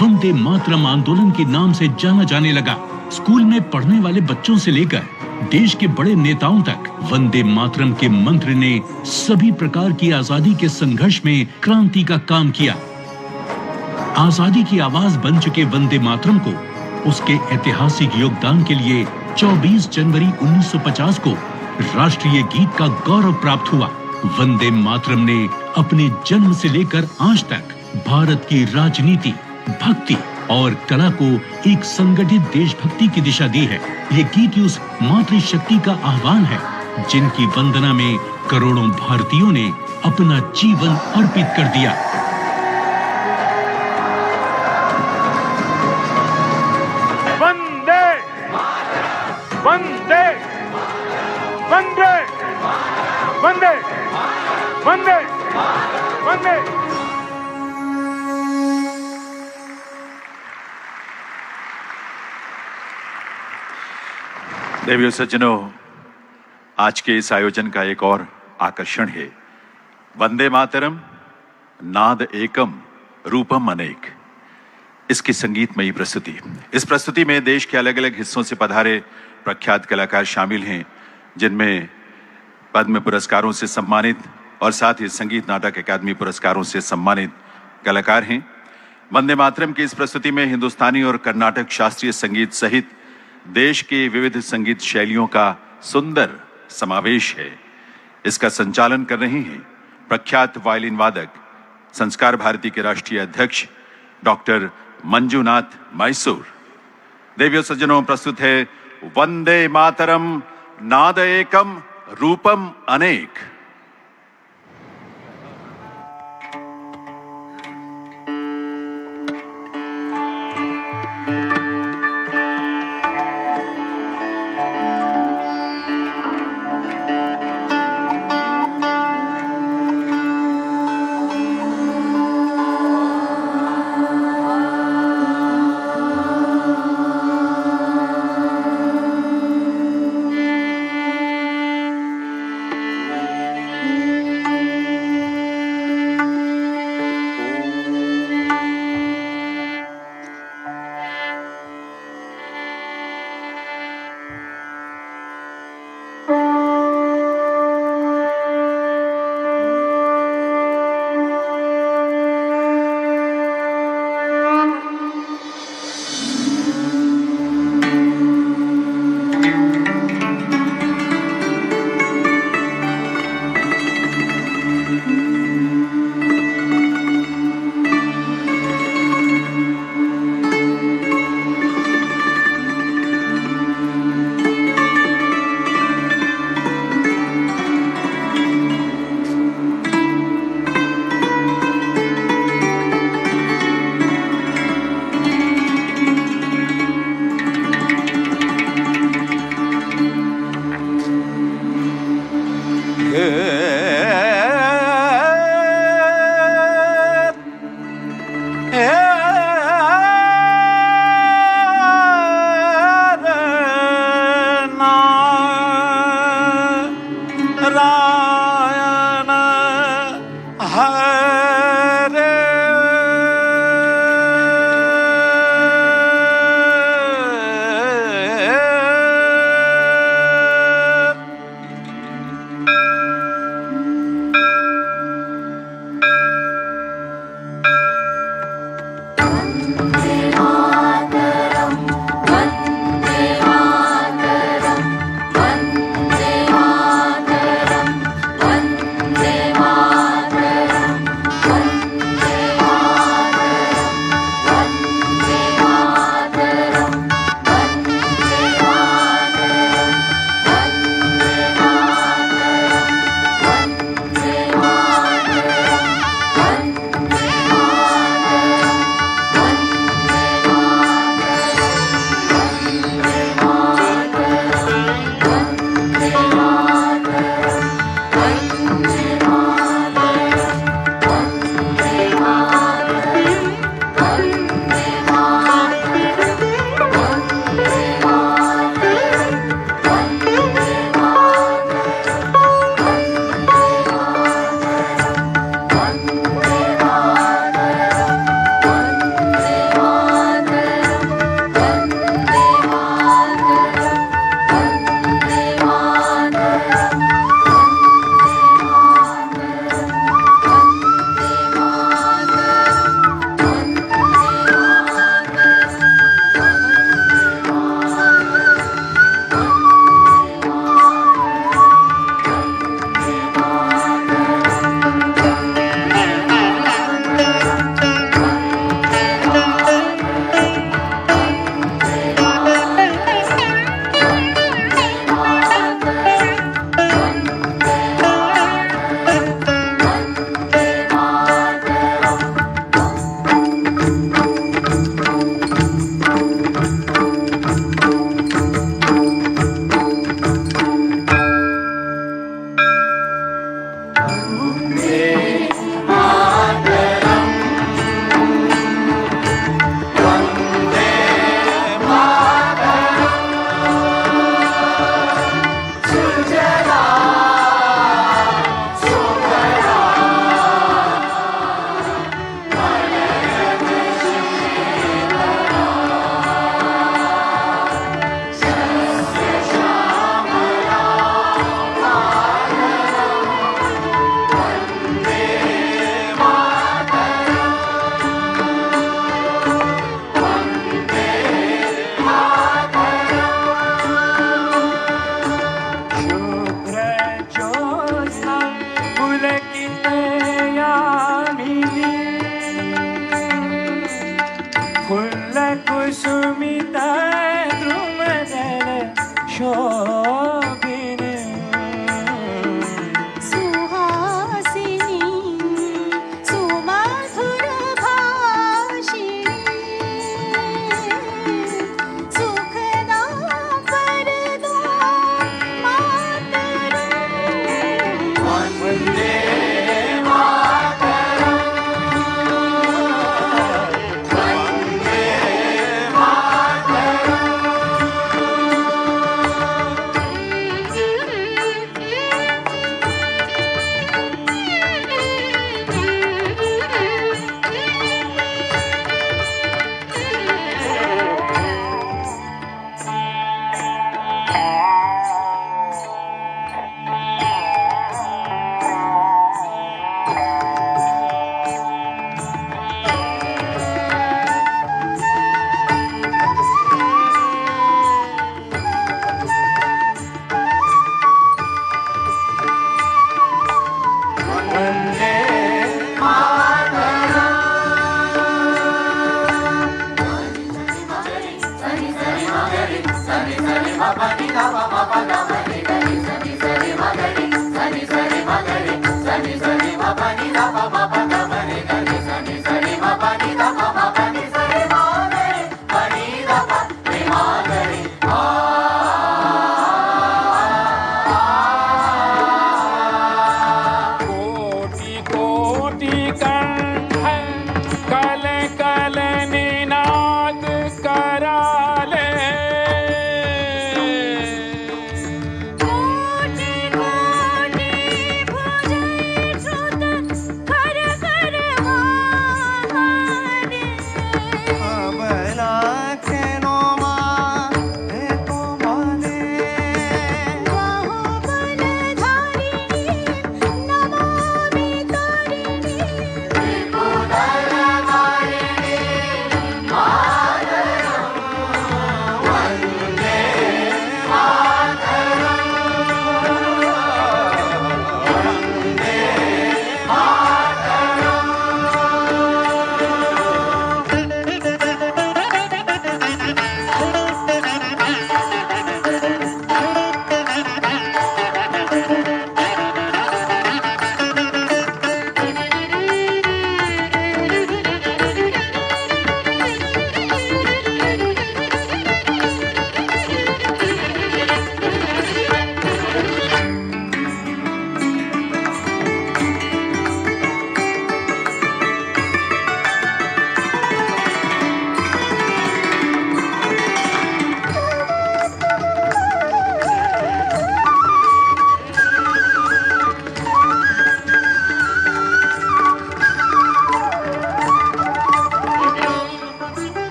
वंदे मातरम आंदोलन के नाम से जाना जाने लगा। स्कूल में पढ़ने वाले बच्चों से लेकर देश के बड़े नेताओं तक वंदे मातरम के मंत्र ने सभी प्रकार की आजादी के संघर्ष में क्रांति का काम किया। आजादी की आवाज बन चुके वंदे मातरम को उसके ऐतिहासिक योगदान के लिए 24 जनवरी 1950 को राष्ट्रीय गीत का गौरव प्राप्त हुआ। वंदे मातरम ने अपने जन्म से लेकर आज तक भारत की राजनीति, भक्ति और कला को एक संगठित देशभक्ति की दिशा दी है। ये गीत उस मातृशक्ति का आह्वान है जिनकी वंदना में करोड़ों भारतीयों ने अपना जीवन अर्पित कर दिया। वंदे वंदे वंदे वंदे वंदे वंदे। देवियों सज्जनों, आज के इस आयोजन का एक और आकर्षण है वंदे मातरम नाद एकम रूपम अनेक, इसकी संगीतमयी प्रस्तुति। इस प्रस्तुति में देश के अलग अलग हिस्सों से पधारे प्रख्यात कलाकार शामिल हैं, जिनमें पद्म पुरस्कारों से सम्मानित और साथ ही संगीत नाटक अकादमी पुरस्कारों से सम्मानित कलाकार हैं। वंदे मातरम की इस प्रस्तुति में हिंदुस्तानी और कर्नाटक शास्त्रीय संगीत सहित देश के विविध संगीत शैलियों का सुंदर समावेश है। इसका संचालन कर रहे हैं प्रख्यात वायलिन वादक, संस्कार भारती के राष्ट्रीय अध्यक्ष डॉक्टर मंजुनाथ मैसूर। देवियों सज्जनों, प्रस्तुत है वंदे मातरम नाद एकम रूपम अनेक।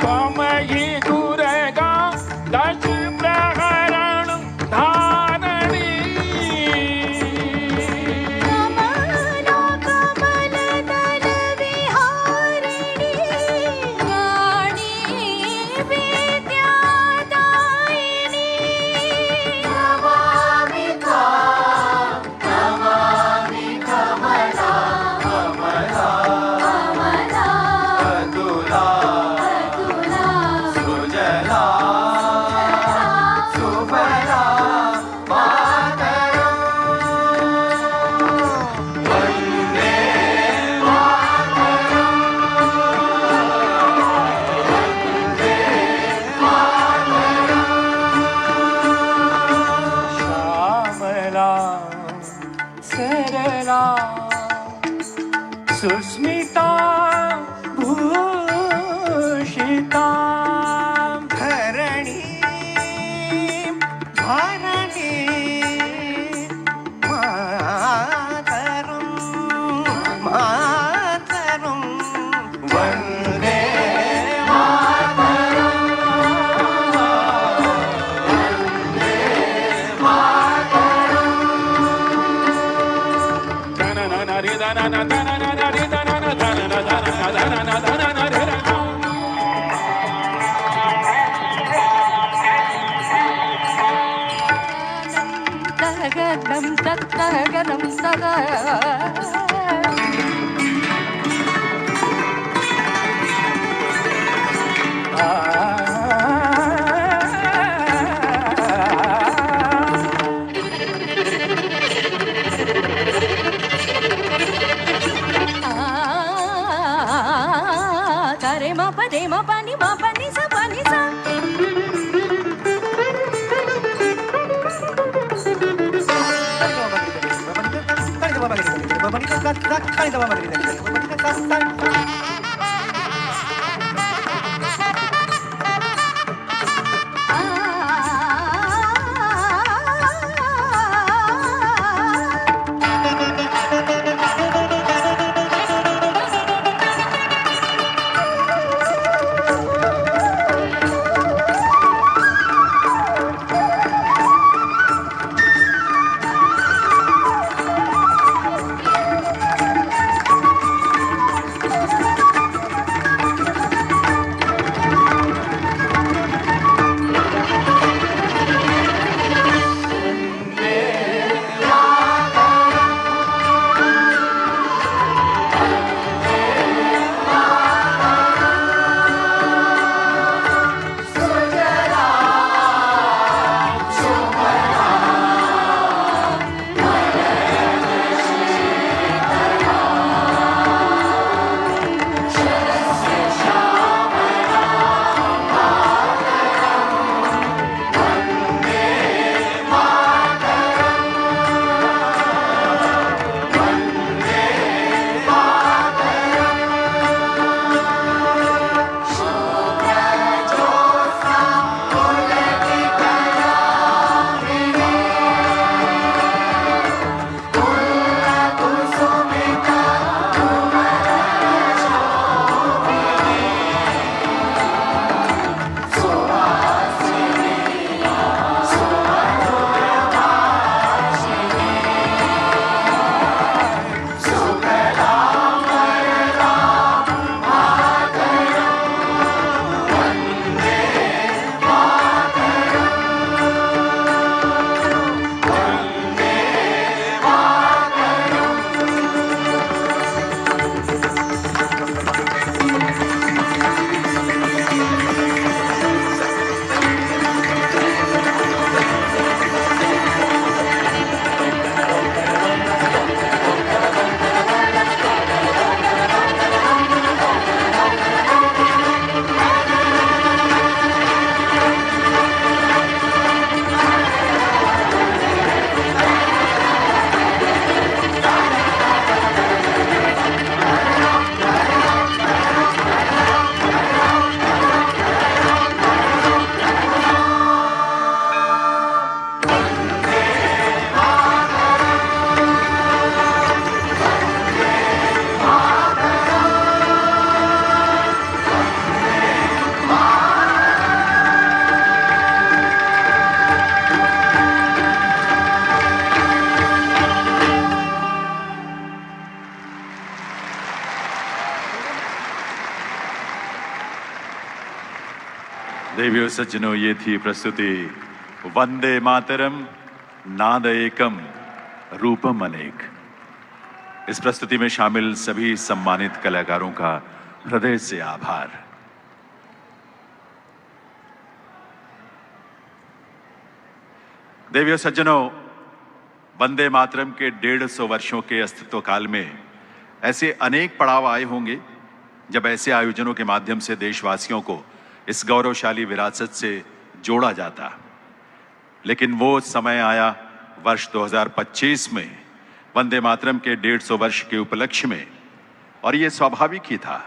त्वमयि दुर्गा दश प्रहरण धारणी सरला सुस्मिता भूषिता धरणी धरणी मातरं मातरं वन्दे रे मा प दे मा पानी मा पानी सा पानी सा देवियों सज्जनों, ये थी प्रस्तुति वंदे मातरम नाद एकम रूपम अनेक। इस प्रस्तुति में शामिल सभी सम्मानित कलाकारों का हृदय से आभार। देवियों सज्जनों, वंदे मातरम के 150 वर्षों के अस्तित्व काल में ऐसे अनेक पड़ाव आए होंगे जब ऐसे आयोजनों के माध्यम से देशवासियों को इस गौरवशाली विरासत से जोड़ा जाता। लेकिन वो समय आया वर्ष 2025 में वंदे मातरम के 150 वर्ष के उपलक्ष्य में, और ये स्वाभाविक ही था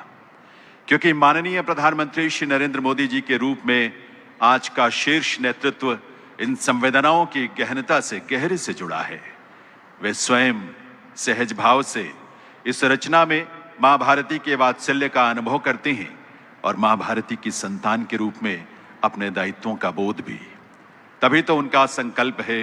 क्योंकि माननीय प्रधानमंत्री श्री नरेंद्र मोदी जी के रूप में आज का शीर्ष नेतृत्व इन संवेदनाओं की गहनता से गहरे से जुड़ा है। वे स्वयं सहज भाव से इस रचना में मां भारती के वात्सल्य का अनुभव करते हैं और मां भारती की संतान के रूप में अपने दायित्वों का बोध भी। तभी तो उनका संकल्प है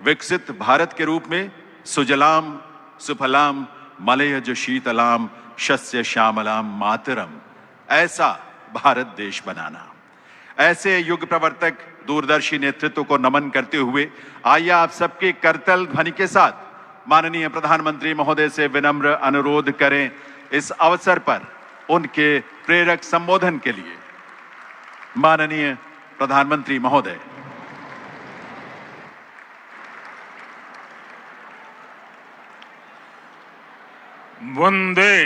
विकसित भारत के रूप में सुजलाम सुफलाम मलयज शीतलाम शस्य श्यामलाम मातरम, ऐसा भारत देश बनाना। ऐसे युग प्रवर्तक दूरदर्शी नेतृत्व को नमन करते हुए आइए आप सबके करतल ध्वनि के साथ माननीय प्रधानमंत्री महोदय से विनम्र अनुरोध करें इस अवसर पर उनके प्रेरक संबोधन के लिए। माननीय प्रधानमंत्री महोदय। वंदे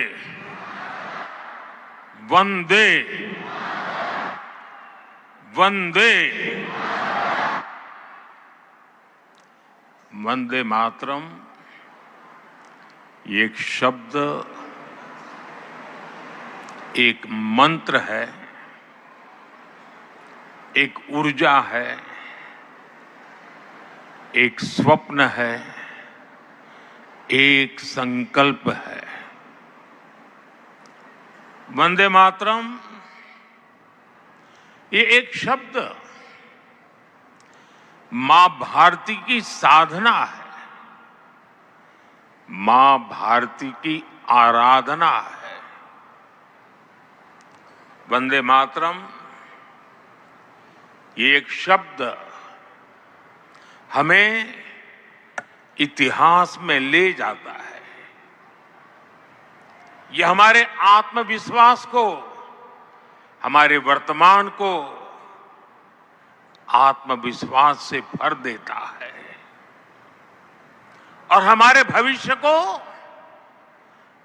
वंदे वंदे वंदे मातरम एक शब्द, एक मंत्र है, एक ऊर्जा है, एक स्वप्न है, एक संकल्प है। वंदे मातरम ये एक शब्द मां भारती की साधना है, मां भारती की आराधना है। वंदे मातरम ये एक शब्द हमें इतिहास में ले जाता है। ये हमारे आत्मविश्वास को, हमारे वर्तमान को आत्मविश्वास से भर देता है और हमारे भविष्य को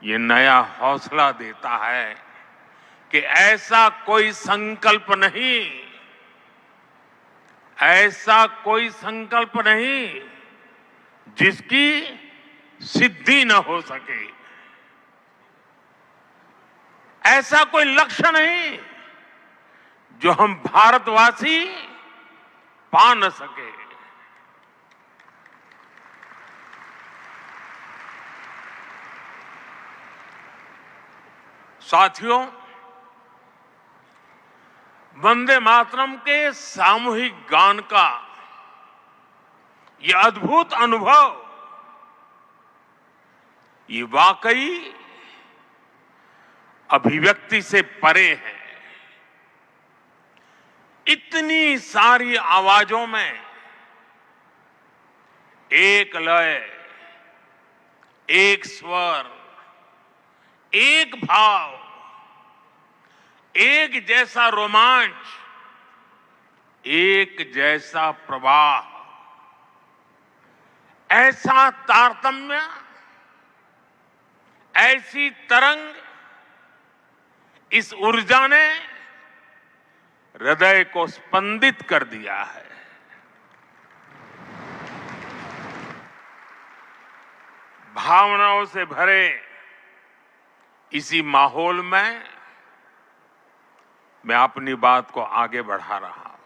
ये नया हौसला देता है कि ऐसा कोई संकल्प नहीं, ऐसा कोई संकल्प नहीं जिसकी सिद्धि न हो सके, ऐसा कोई लक्ष्य नहीं जो हम भारतवासी पा न सके। साथियों, वंदे मातरम के सामूहिक गान का यह अद्भुत अनुभव, ये वाकई अभिव्यक्ति से परे है। इतनी सारी आवाजों में एक लय, एक स्वर, एक भाव, एक जैसा रोमांच, एक जैसा प्रवाह, ऐसा तारतम्य, ऐसी तरंग, इस ऊर्जा ने हृदय को स्पंदित कर दिया है। भावनाओं से भरे इसी माहौल में मैं अपनी बात को आगे बढ़ा रहा हूं।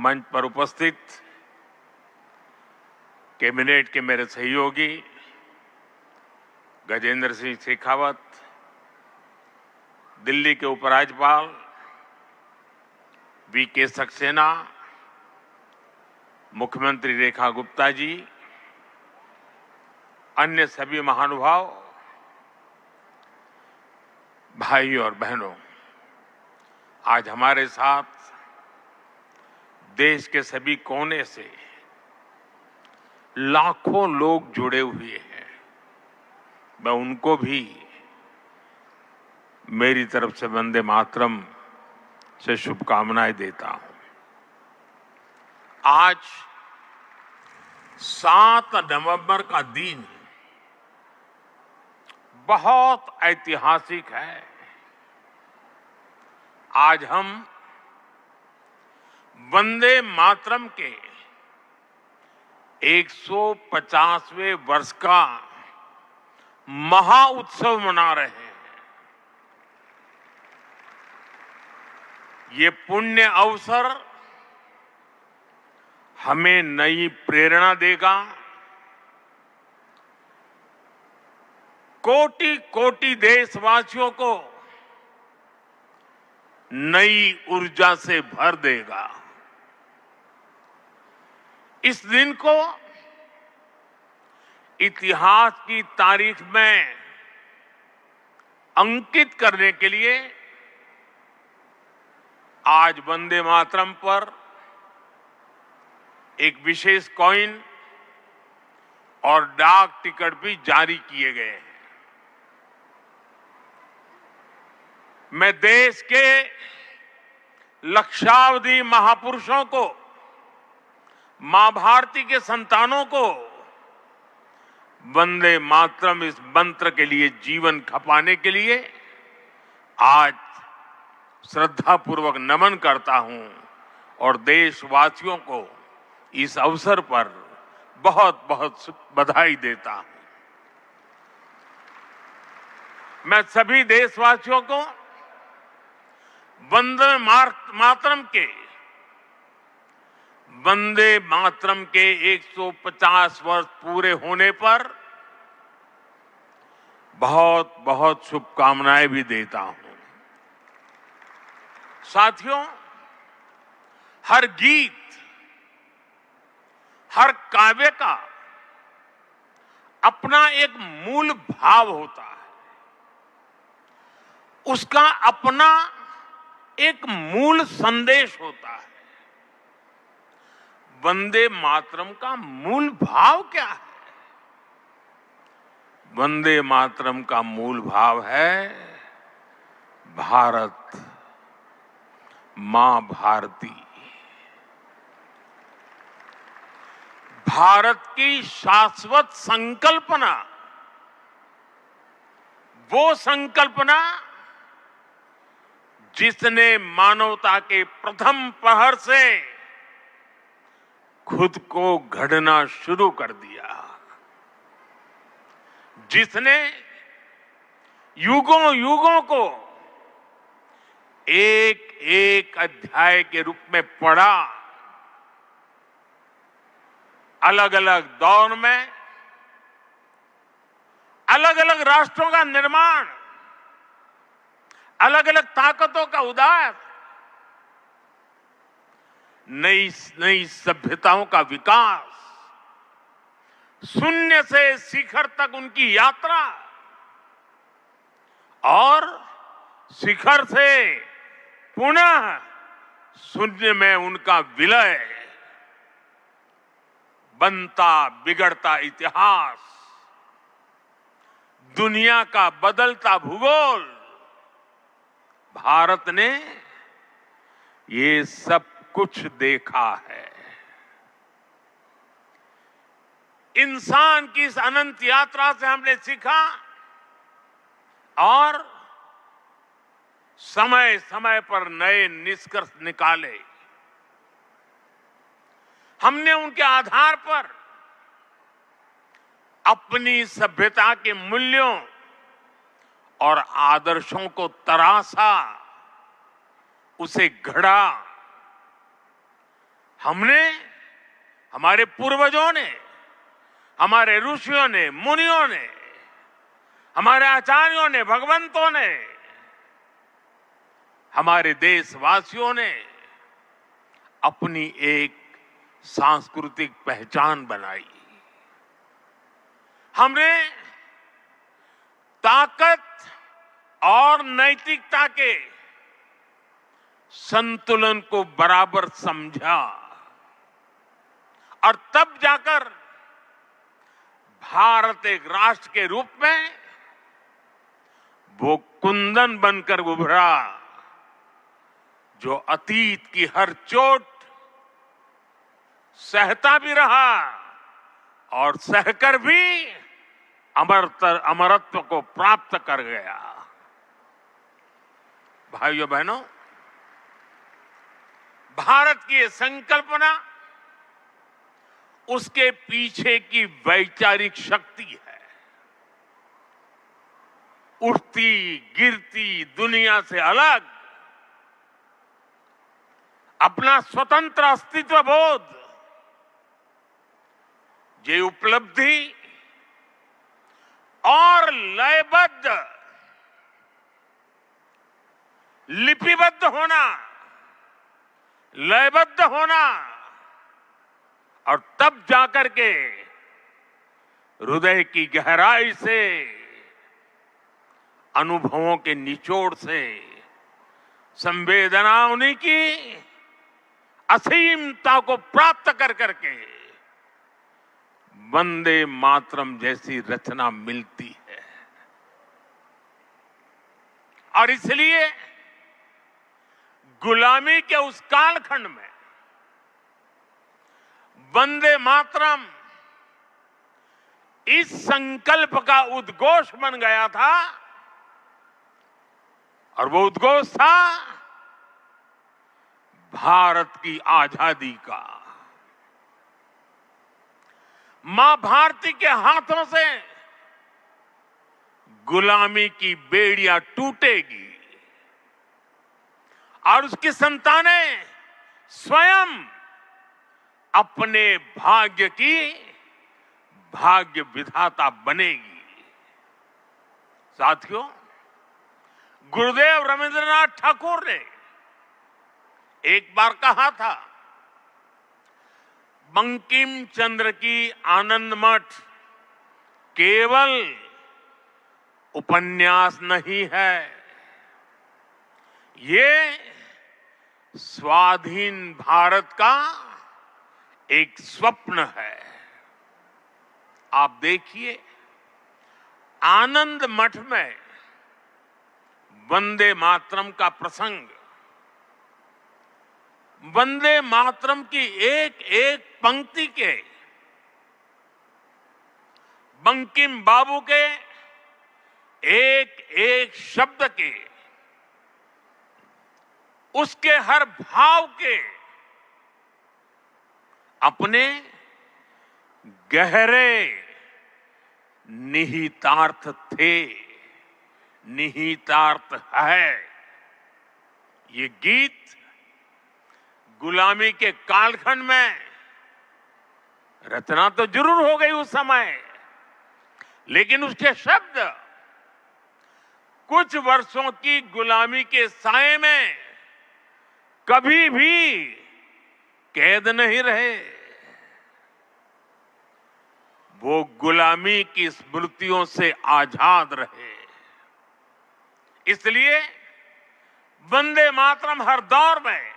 मंच पर उपस्थित कैबिनेट के मेरे सहयोगी गजेंद्र सिंह शेखावत, दिल्ली के उपराज्यपाल वी.के. सक्सेना, मुख्यमंत्री रेखा गुप्ता जी, अन्य सभी महानुभाव, भाई और बहनों, आज हमारे साथ देश के सभी कोने से लाखों लोग जुड़े हुए हैं। मैं उनको भी मेरी तरफ से वंदे मातरम से शुभकामनाएं देता हूं। आज 7 नवंबर का दिन बहुत ऐतिहासिक है। आज हम वंदे मातरम के 150वें वर्ष का महा उत्सव मना रहे हैं। ये पुण्य अवसर हमें नई प्रेरणा देगा, कोटि कोटि देशवासियों को नई ऊर्जा से भर देगा। इस दिन को इतिहास की तारीख में अंकित करने के लिए आज वंदे मातरम पर एक विशेष कॉइन और डाक टिकट भी जारी किए गए हैं। मैं देश के लक्षावधि महापुरुषों को, मां भारती के संतानों को वंदे मातरम इस मंत्र के लिए जीवन खपाने के लिए आज श्रद्धापूर्वक नमन करता हूं और देशवासियों को इस अवसर पर बहुत बहुत बधाई देता हूं। मैं सभी देशवासियों को वंदे मातरम के 150 वर्ष पूरे होने पर बहुत बहुत शुभकामनाएं भी देता हूं। साथियों, हर गीत, हर काव्य का अपना एक मूल भाव होता है, उसका अपना एक मूल संदेश होता है। वंदे मातरम का मूल भाव क्या है? वंदे मातरम का मूल भाव है भारत मां भारती। भारत की शाश्वत संकल्पना, वो संकल्पना जिसने मानवता के प्रथम प्रहर से खुद को गढ़ना शुरू कर दिया, जिसने युगों युगों को एक एक अध्याय के रूप में पढ़ा, अलग अलग दौर में अलग अलग राष्ट्रों का निर्माण, अलग अलग ताकतों का उदय, नई नई सभ्यताओं का विकास, शून्य से शिखर तक उनकी यात्रा और शिखर से पुनः शून्य में उनका विलय, बनता बिगड़ता इतिहास, दुनिया का बदलता भूगोल, भारत ने ये सब कुछ देखा है। इंसान की इस अनंत यात्रा से हमने सीखा और समय समय पर नए निष्कर्ष निकाले। हमने उनके आधार पर अपनी सभ्यता के मूल्यों और आदर्शों को तराशा, उसे गढ़ा। हमने, हमारे पूर्वजों ने, हमारे ऋषियों ने, मुनियों ने, हमारे आचार्यों ने, भगवंतों ने, हमारे देशवासियों ने अपनी एक सांस्कृतिक पहचान बनाई। हमने ताकत और नैतिकता के संतुलन को बराबर समझा और तब जाकर भारत एक राष्ट्र के रूप में वो कुंदन बनकर उभरा जो अतीत की हर चोट सहता भी रहा और सहकर भी अमरत्व को प्राप्त कर गया। भाइयों बहनों, भारत की ये संकल्पना उसके पीछे की वैचारिक शक्ति है। उठती गिरती दुनिया से अलग अपना स्वतंत्र अस्तित्व बोध, ये उपलब्धि और लयबद्ध लिपिबद्ध होना, लयबद्ध होना और तब जाकर के हृदय की गहराई से, अनुभवों के निचोड़ से, संवेदनाओं की असीमता को प्राप्त कर करके वंदे मातरम जैसी रचना मिलती है। और इसलिए गुलामी के उस कालखंड में वंदे मातरम इस संकल्प का उद्घोष बन गया था और वो उद्घोष था भारत की आजादी का। मां भारती के हाथों से गुलामी की बेड़ियां टूटेगी और उसकी संतानें स्वयं अपने भाग्य की भाग्य विधाता बनेगी। साथियों, गुरुदेव रविंद्रनाथ ठाकुर ने एक बार कहा था, बंकिम चंद्र की आनंद मठ केवल उपन्यास नहीं है, ये स्वाधीन भारत का एक स्वप्न है। आप देखिए, आनंद मठ में वंदे मातरम का प्रसंग, वंदे मातरम की एक एक पंक्ति के, बंकिम बाबू के एक एक शब्द के, उसके हर भाव के अपने गहरे निहितार्थ थे, निहितार्थ है। ये गीत गुलामी के कालखंड में रचना तो जरूर हो गई उस समय, लेकिन उसके शब्द कुछ वर्षों की गुलामी के साए में कभी भी कैद नहीं रहे। वो गुलामी की स्मृतियों से आजाद रहे। इसलिए वंदे मातरम हर दौर में,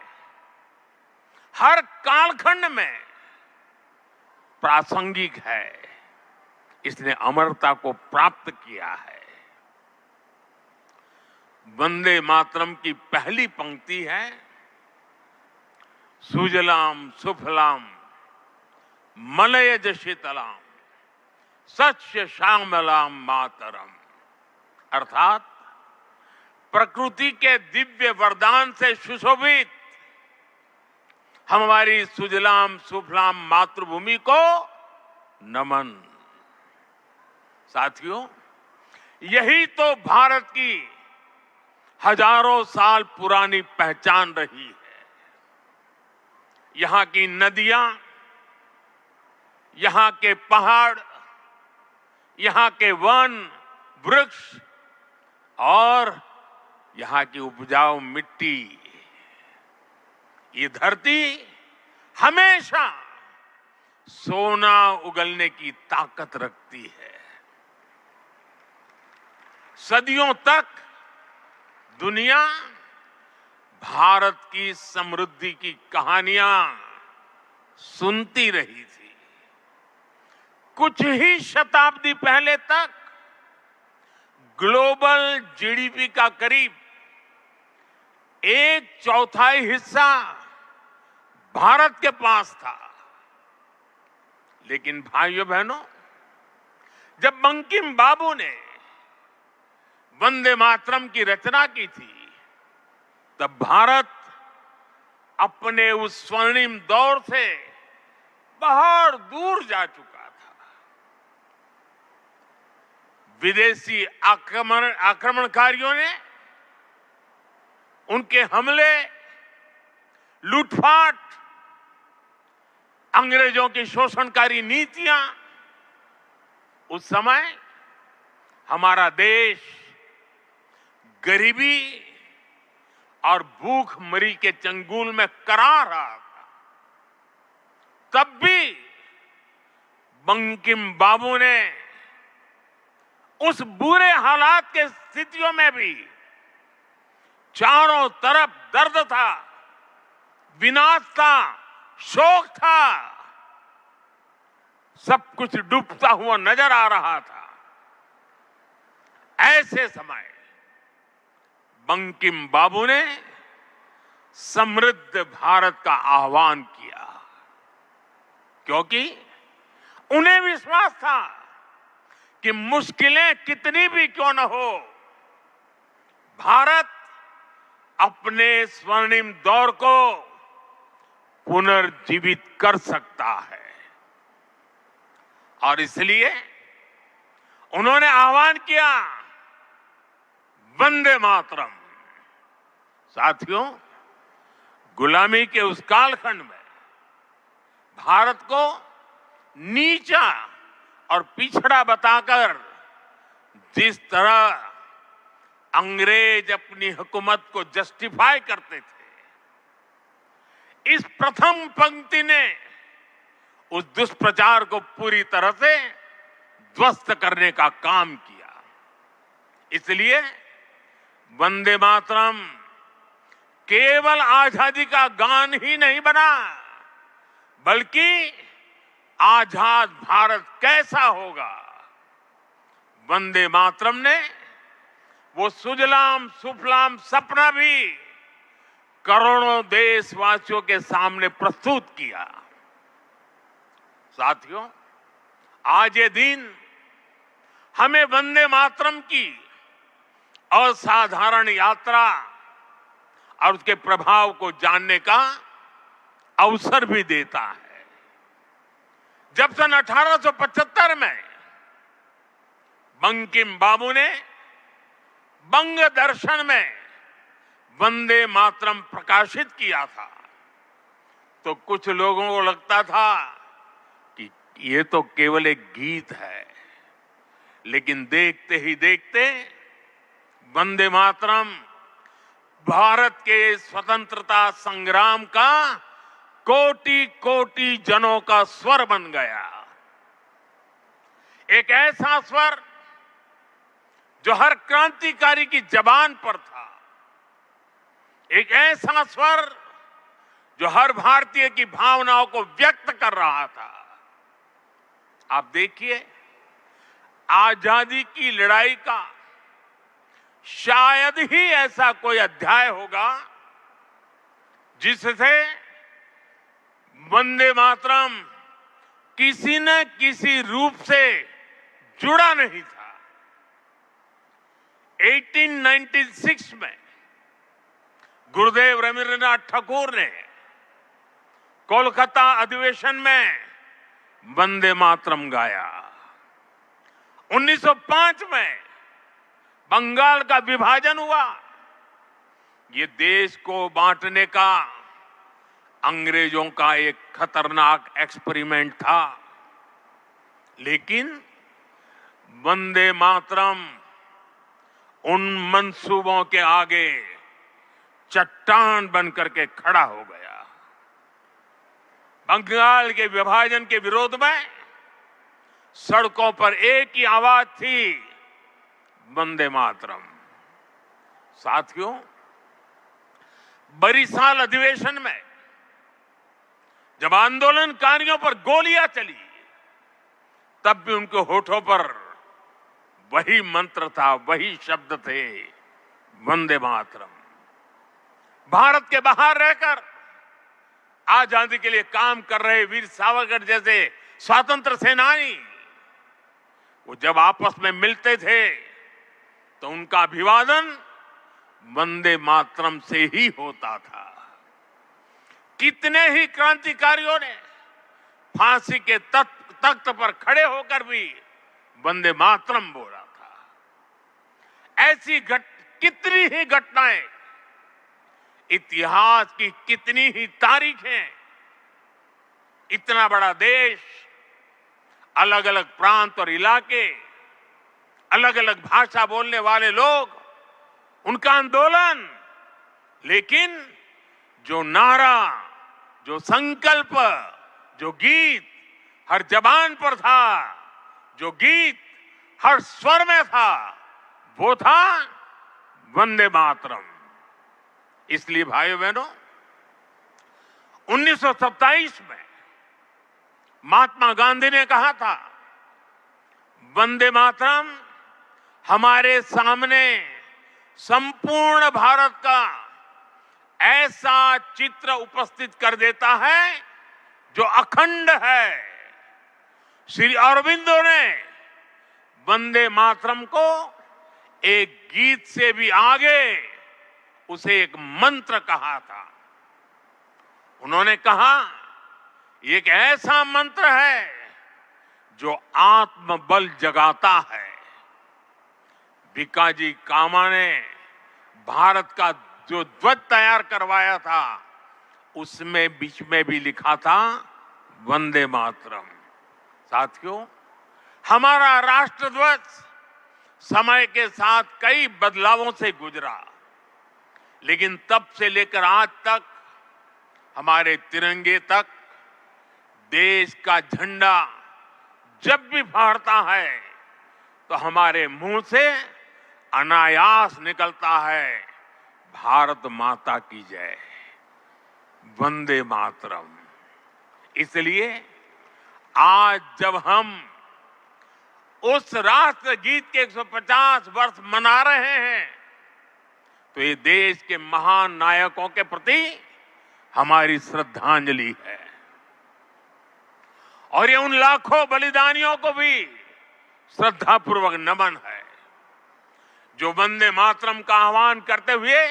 हर कालखंड में प्रासंगिक है। इसने अमरता को प्राप्त किया है। वंदे मातरम की पहली पंक्ति है, सुजलाम सुफलाम मलयज शीतलाम सच्य श्यामलाम मातरम, अर्थात प्रकृति के दिव्य वरदान से सुशोभित हमारी सुजलाम सुफलाम मातृभूमि को नमन। साथियों, यही तो भारत की हजारों साल पुरानी पहचान रही है। यहां की नदियां, यहां के पहाड़, यहां के वन वृक्ष और यहां की उपजाऊ मिट्टी, ये धरती हमेशा सोना उगलने की ताकत रखती है। सदियों तक दुनिया भारत की समृद्धि की कहानियां सुनती रही थी। कुछ ही शताब्दी पहले तक ग्लोबल जीडीपी का करीब 1/4 हिस्सा भारत के पास था। लेकिन भाइयों बहनों, जब बंकिम बाबू ने वंदे मातरम की रचना की थी, तब भारत अपने उस स्वर्णिम दौर से बहुत दूर जा चुका था। विदेशी आक्रमणकारियों ने उनके हमले, लूटपाट, अंग्रेजों की शोषणकारी नीतियां, उस समय हमारा देश गरीबी और भूखमरी के चंगुल में करा रहा था। तब भी बंकिम बाबू ने उस बुरे हालात के स्थितियों में भी चारों तरफ दर्द था, विनाश था, शोक था, सब कुछ डूबता हुआ नजर आ रहा था। ऐसे समय बंकिम बाबू ने समृद्ध भारत का आह्वान किया, क्योंकि उन्हें विश्वास था कि मुश्किलें कितनी भी क्यों न हो, भारत अपने स्वर्णिम दौर को पुनर्जीवित कर सकता है। और इसलिए उन्होंने आह्वान किया, वंदे मातरम। साथियों, गुलामी के उस कालखंड में भारत को नीचा और पिछड़ा बताकर जिस तरह अंग्रेज अपनी हुकूमत को जस्टिफाई करते थे, इस प्रथम पंक्ति ने उस दुष्प्रचार को पूरी तरह से ध्वस्त करने का काम किया। इसलिए वंदे मातरम केवल आजादी का गान ही नहीं बना, बल्कि आजाद भारत कैसा होगा, वंदे मातरम ने वो सुजलाम सुफलाम सपना भी करोड़ों देशवासियों के सामने प्रस्तुत किया। साथियों, आज ये दिन हमें वंदे मातरम की असाधारण यात्रा और उसके प्रभाव को जानने का अवसर भी देता है। जब सन 1875 में बंकिम बाबू ने बंग दर्शन में वंदे मातरम प्रकाशित किया था, तो कुछ लोगों को लगता था कि ये तो केवल एक गीत है। लेकिन देखते ही देखते वंदे मातरम भारत के स्वतंत्रता संग्राम का कोटि कोटि जनों का स्वर बन गया। एक ऐसा स्वर जो हर क्रांतिकारी की जबान पर था, एक ऐसा स्वर जो हर भारतीय की भावनाओं को व्यक्त कर रहा था। आप देखिए, आजादी की लड़ाई का शायद ही ऐसा कोई अध्याय होगा जिससे वंदे मातरम किसी न किसी रूप से जुड़ा नहीं था। 1896 में गुरुदेव रवींद्रनाथ ठाकुर ने कोलकाता अधिवेशन में वंदे मातरम गाया। 1905 में बंगाल का विभाजन हुआ। ये देश को बांटने का अंग्रेजों का एक खतरनाक एक्सपेरिमेंट था, लेकिन वंदे मातरम उन मंसूबों के आगे चट्टान बनकर के खड़ा हो गया। बंगाल के विभाजन के विरोध में सड़कों पर एक ही आवाज थी, वंदे मातरम। साथियों, बरिसाल अधिवेशन में जब आंदोलनकारियों पर गोलियां चली, तब भी उनके होठों पर वही मंत्र था, वही शब्द थे, वंदे मातरम। भारत के बाहर रहकर आजादी के लिए काम कर रहे वीर सावरकर जैसे स्वतंत्र सेनानी, वो जब आपस में मिलते थे तो उनका अभिवादन वंदे मातरम से ही होता था। कितने ही क्रांतिकारियों ने फांसी के तख्त पर खड़े होकर भी वंदे मातरम बोला था। ऐसी कितनी ही घटनाएं, इतिहास की कितनी ही तारीखें, इतना बड़ा देश, अलग अलग प्रांत और इलाके, अलग अलग भाषा बोलने वाले लोग, उनका आंदोलन, लेकिन जो नारा, जो संकल्प, जो गीत हर जबान पर था, जो गीत हर स्वर में था, वो था वंदे मातरम। इसलिए भाइयों बहनों, 1927 में महात्मा गांधी ने कहा था, वंदे मातरम हमारे सामने संपूर्ण भारत का ऐसा चित्र उपस्थित कर देता है जो अखंड है। श्री अरविंदो ने वंदे मातरम को एक गीत से भी आगे उसे एक मंत्र कहा था। उन्होंने कहा, ये एक ऐसा मंत्र है जो आत्मबल जगाता है। भिकाजी कामा ने भारत का जो ध्वज तैयार करवाया था, उसमें बीच में भी लिखा था वंदे मातरम। साथियों, हमारा राष्ट्र ध्वज समय के साथ कई बदलावों से गुजरा, लेकिन तब से लेकर आज तक हमारे तिरंगे तक देश का झंडा जब भी फहरता है तो हमारे मुंह से अनायास निकलता है, भारत माता की जय, वंदे मातरम। इसलिए आज जब हम उस राष्ट्र गीत के 150 वर्ष मना रहे हैं, तो ये देश के महान नायकों के प्रति हमारी श्रद्धांजलि है, और ये उन लाखों बलिदानियों को भी श्रद्धापूर्वक नमन है जो वंदे मातरम का आह्वान करते हुए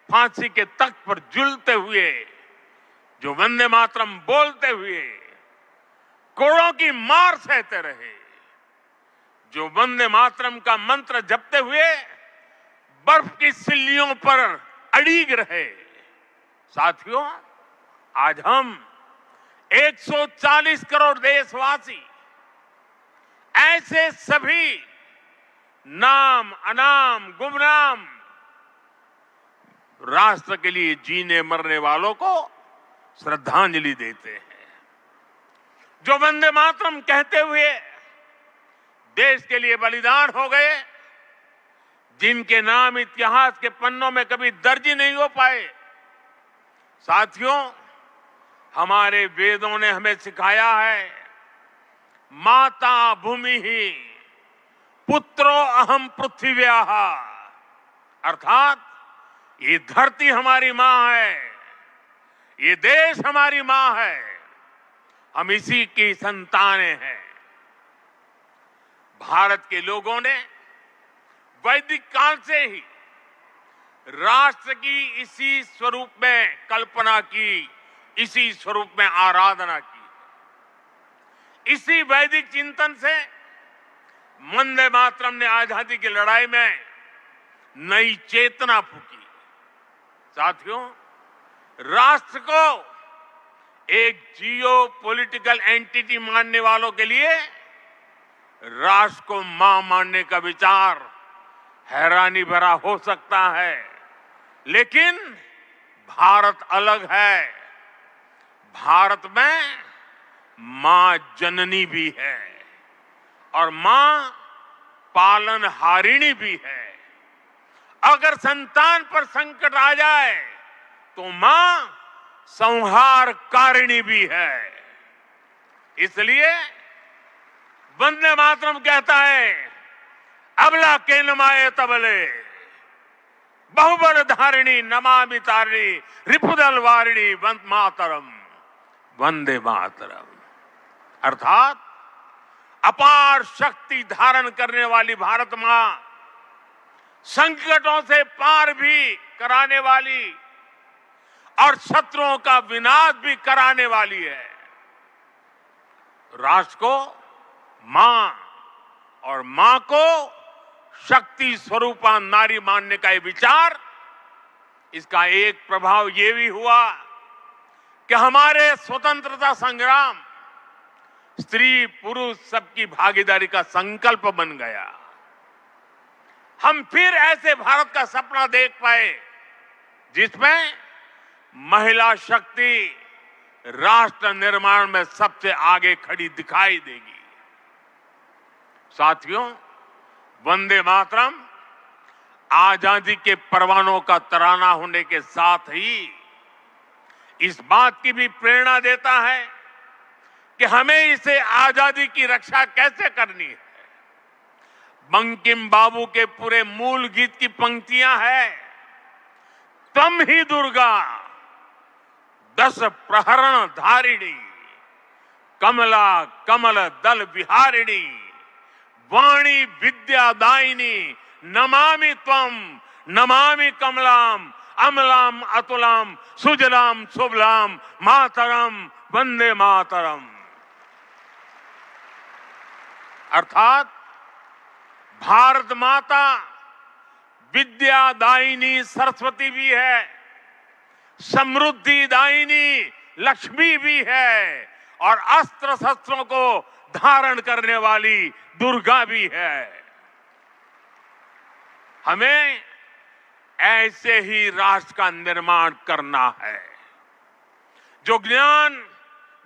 फांसी के तख्त पर झूलते हुए, जो वंदे मातरम बोलते हुए कोड़ों की मार सहते रहे, जो वंदे मातरम का मंत्र जपते हुए बर्फ की सिल्लियों पर अड़ीग रहे। साथियों, आज हम 140 करोड़ देशवासी ऐसे सभी नाम अनाम गुमनाम राष्ट्र के लिए जीने मरने वालों को श्रद्धांजलि देते हैं, जो वंदे मातरम कहते हुए देश के लिए बलिदान हो गए, जिनके नाम इतिहास के पन्नों में कभी दर्ज नहीं हो पाए। साथियों, हमारे वेदों ने हमें सिखाया है, माता भूमि ही पुत्रो अहम पृथ्व्याः, अर्थात ये धरती हमारी मां है, ये देश हमारी मां है, हम इसी की संतानें हैं। भारत के लोगों ने वैदिक काल से ही राष्ट्र की इसी स्वरूप में कल्पना की, इसी स्वरूप में आराधना की। इसी वैदिक चिंतन से वंदे मातरम ने आजादी की लड़ाई में नई चेतना फूंकी। साथियों, राष्ट्र को एक जियो पॉलिटिकल एंटिटी मानने वालों के लिए राष्ट्र को मां मानने का विचार हैरानी भरा हो सकता है, लेकिन भारत अलग है। भारत में मां जननी भी है और मां पालनहारिणी भी है। अगर संतान पर संकट आ जाए तो मां संहारकारिणी भी है। इसलिए वंदे मातरम कहता है, अबला के नमाए तबले बहुबल धारिणी नमामि तारिणी रिपुदल वारिणी वंदे मातरम, वंदे मातरम। अर्थात अपार शक्ति धारण करने वाली भारत मां संकटों से पार भी कराने वाली और शत्रुओं का विनाश भी कराने वाली है। राष्ट्र को मां और मां को शक्ति स्वरूपा नारी मानने का ये विचार, इसका एक प्रभाव ये भी हुआ कि हमारे स्वतंत्रता संग्राम स्त्री पुरुष सबकी भागीदारी का संकल्प बन गया। हम फिर ऐसे भारत का सपना देख पाए जिसमें महिला शक्ति राष्ट्र निर्माण में सबसे आगे खड़ी दिखाई देगी। साथियों, वंदे मातरम आजादी के परवानों का तराना होने के साथ ही इस बात की भी प्रेरणा देता है कि हमें इसे आजादी की रक्षा कैसे करनी है। बंकिम बाबू के पूरे मूल गीत की पंक्तियां हैं, तम ही दुर्गा 10 प्रहरण धारिणी, कमला कमल दल विहारिणी, वाणी विद्यादायिनी, नमामि त्वम नमामि कमलाम, अमलाम अतुलाम, सुजलाम सुबलाम, मातरम वंदे मातरम। अर्थात भारत माता विद्यादायिनी सरस्वती भी है, समृद्धि दायिनी लक्ष्मी भी है और अस्त्र शस्त्रों को धारण करने वाली दुर्गा भी है। हमें ऐसे ही राष्ट्र का निर्माण करना है जो ज्ञान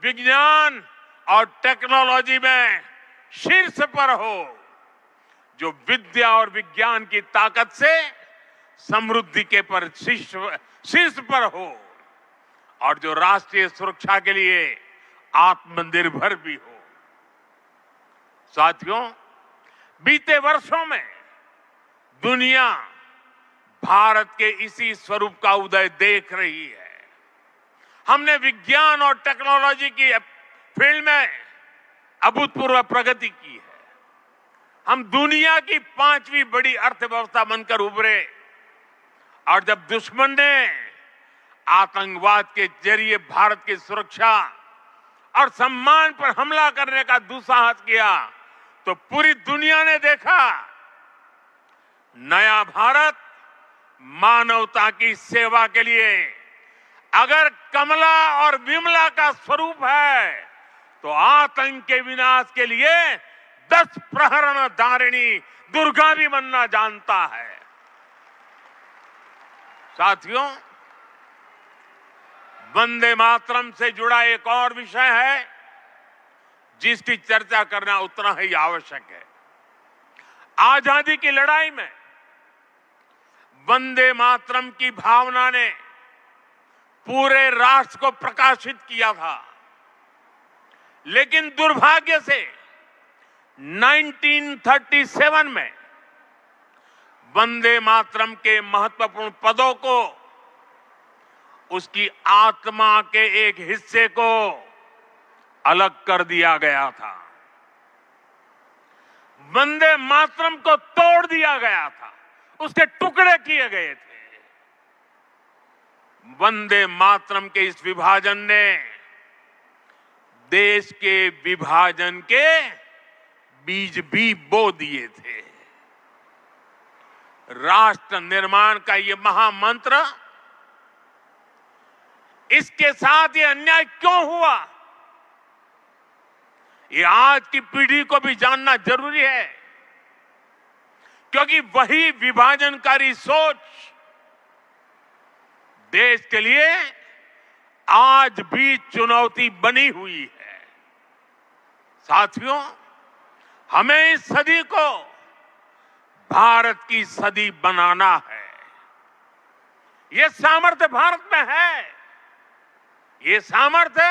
विज्ञान और टेक्नोलॉजी में शीर्ष पर हो, जो विद्या और विज्ञान की ताकत से समृद्धि के पर शीर्ष पर हो और जो राष्ट्रीय सुरक्षा के लिए आत्मनिर्भर भी हो। साथियों, बीते वर्षों में दुनिया भारत के इसी स्वरूप का उदय देख रही है। हमने विज्ञान और टेक्नोलॉजी की फील्ड में अभूतपूर्व प्रगति की है। हम दुनिया की 5वीं बड़ी अर्थव्यवस्था बनकर उभरे और जब दुश्मन ने आतंकवाद के जरिए भारत की सुरक्षा और सम्मान पर हमला करने का दुस्साहस किया तो पूरी दुनिया ने देखा नया भारत मानवता की सेवा के लिए अगर कमला और विमला का स्वरूप है तो आतंक के विनाश के लिए 10 प्रहरण धारिणी दुर्गा भी बनना जानता है। साथियों, वंदे मातरम से जुड़ा एक और विषय है जिसकी चर्चा करना उतना ही आवश्यक है। आजादी की लड़ाई में वंदे मातरम की भावना ने पूरे राष्ट्र को प्रकाशित किया था, लेकिन दुर्भाग्य से 1937 में वंदे मातरम के महत्वपूर्ण पदों को उसकी आत्मा के एक हिस्से को अलग कर दिया गया था। वंदे मातरम को तोड़ दिया गया था, उसके टुकड़े किए गए थे। वंदे मातरम के इस विभाजन ने देश के विभाजन के बीज भी बो दिए थे। राष्ट्र निर्माण का ये महामंत्र, इसके साथ ये अन्याय क्यों हुआ, ये आज की पीढ़ी को भी जानना जरूरी है, क्योंकि वही विभाजनकारी सोच देश के लिए आज भी चुनौती बनी हुई है। साथियों, हमें इस सदी को भारत की सदी बनाना है। ये सामर्थ्य भारत में है। ये सामर्थ्य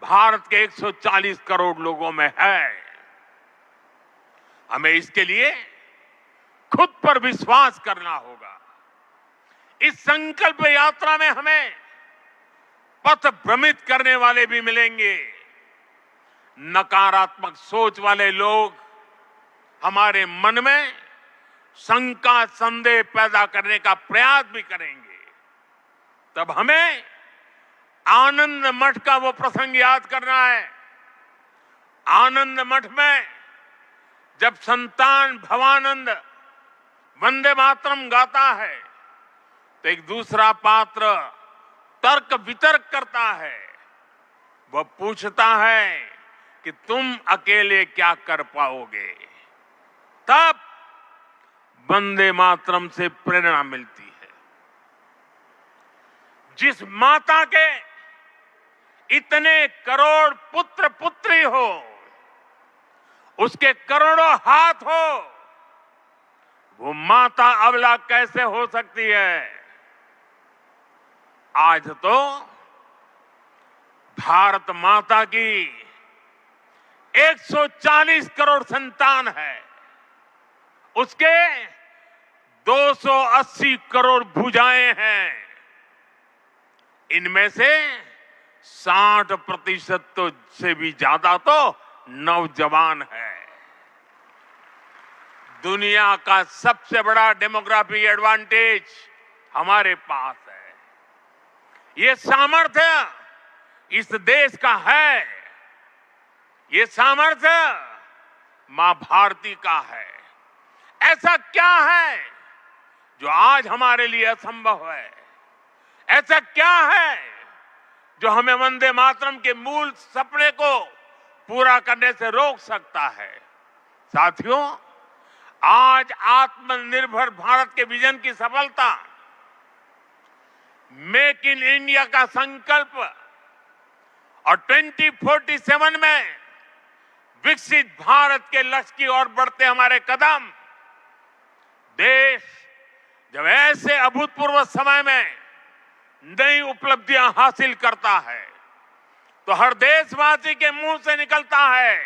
भारत के 140 करोड़ लोगों में है। हमें इसके लिए खुद पर विश्वास करना होगा। इस संकल्प यात्रा में हमें पथ भ्रमित करने वाले भी मिलेंगे। नकारात्मक सोच वाले लोग हमारे मन में शंका संदेह पैदा करने का प्रयास भी करेंगे। तब हमें आनंद मठ का वो प्रसंग याद करना है। आनंद मठ में जब संतान भवानंद वंदे मातरम गाता है तो एक दूसरा पात्र तर्क वितर्क करता है। वह पूछता है कि तुम अकेले क्या कर पाओगे। तब वंदे मातरम से प्रेरणा मिलती है। जिस माता के इतने करोड़ पुत्र पुत्री हो, उसके करोड़ों हाथ हो, वो माता अबला कैसे हो सकती है। आज तो भारत माता की 140 करोड़ संतान है। उसके 280 करोड़ भुजाएं हैं। इनमें से 60% तो से भी ज्यादा तो नौजवान है। दुनिया का सबसे बड़ा डेमोग्राफिक एडवांटेज हमारे पास है। ये सामर्थ्य इस देश का है। ये सामर्थ्य मां भारती का है। ऐसा क्या है जो आज हमारे लिए असंभव है? ऐसा क्या है जो हमें वंदे मातरम के मूल सपने को पूरा करने से रोक सकता है? साथियों, आज आत्मनिर्भर भारत के विजन की सफलता, मेक इन इंडिया का संकल्प और 2047 में विकसित भारत के लक्ष्य की ओर बढ़ते हमारे कदम, देश जब ऐसे अभूतपूर्व समय में नई उपलब्धियां हासिल करता है तो हर देशवासी के मुंह से निकलता है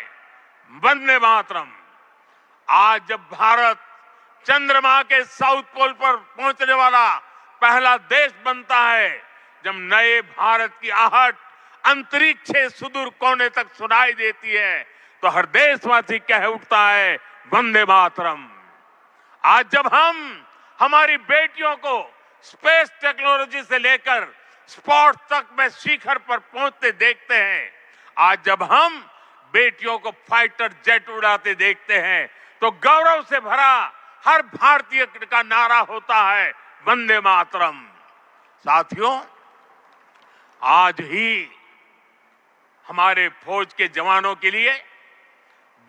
वंदे मातरम। आज जब भारत चंद्रमा के साउथ पोल पर पहुंचने वाला पहला देश बनता है, जब नए भारत की आहट अंतरिक्ष से सुदूर कोने तक सुनाई देती है, तो हर देशवासी कह उठता है वंदे मातरम। आज जब हम हमारी बेटियों को स्पेस टेक्नोलॉजी से लेकर स्पोर्ट्स तक में शिखर पर पहुंचते देखते हैं, आज जब हम बेटियों को फाइटर जेट उड़ाते देखते हैं, तो गौरव से भरा हर भारतीय का नारा होता है वंदे मातरम। साथियों, आज ही हमारे फौज के जवानों के लिए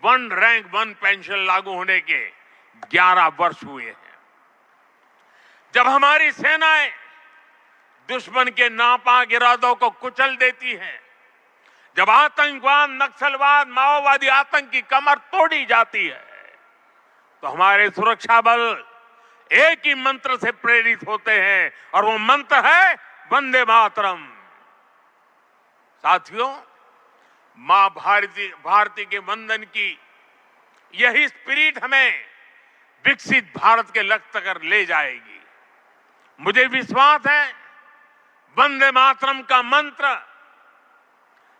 1 रैंक 1 पेंशन लागू होने के 11 वर्ष हुए हैं। जब हमारी सेनाएं दुश्मन के नापाक इरादों को कुचल देती हैं, जब आतंकवाद, नक्सलवाद, माओवादी आतंक की कमर तोड़ी जाती है, तो हमारे सुरक्षा बल एक ही मंत्र से प्रेरित होते हैं और वो मंत्र है वंदे मातरम। साथियों, मां भारती के वंदन की यही स्पिरिट हमें विकसित भारत के लक्ष्य तक ले जाएगी। मुझे विश्वास है वंदे मातरम का मंत्र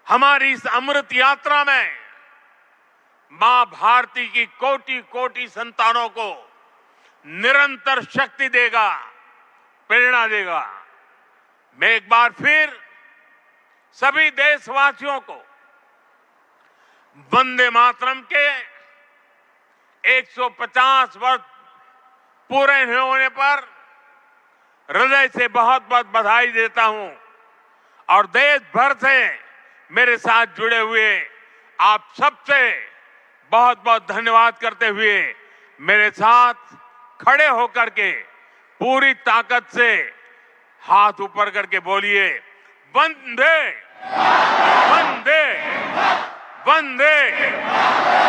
हमारी इस अमृत यात्रा में मां भारती की कोटि कोटि संतानों को निरंतर शक्ति देगा, प्रेरणा देगा। मैं एक बार फिर सभी देशवासियों को वंदे मातरम के 150 वर्ष पूरे होने पर हृदय से बहुत बहुत बधाई देता हूं और देश भर से मेरे साथ जुड़े हुए आप सबसे बहुत बहुत धन्यवाद करते हुए मेरे साथ खड़े होकर के पूरी ताकत से हाथ ऊपर करके बोलिए वंदे वंदे वंदे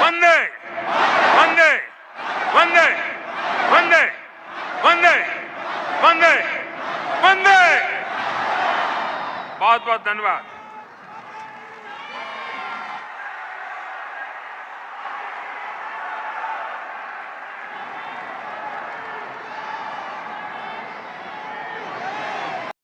वंदे वंदे वंदे वंदे वंदे वंदे वंदे। बहुत बहुत धन्यवाद।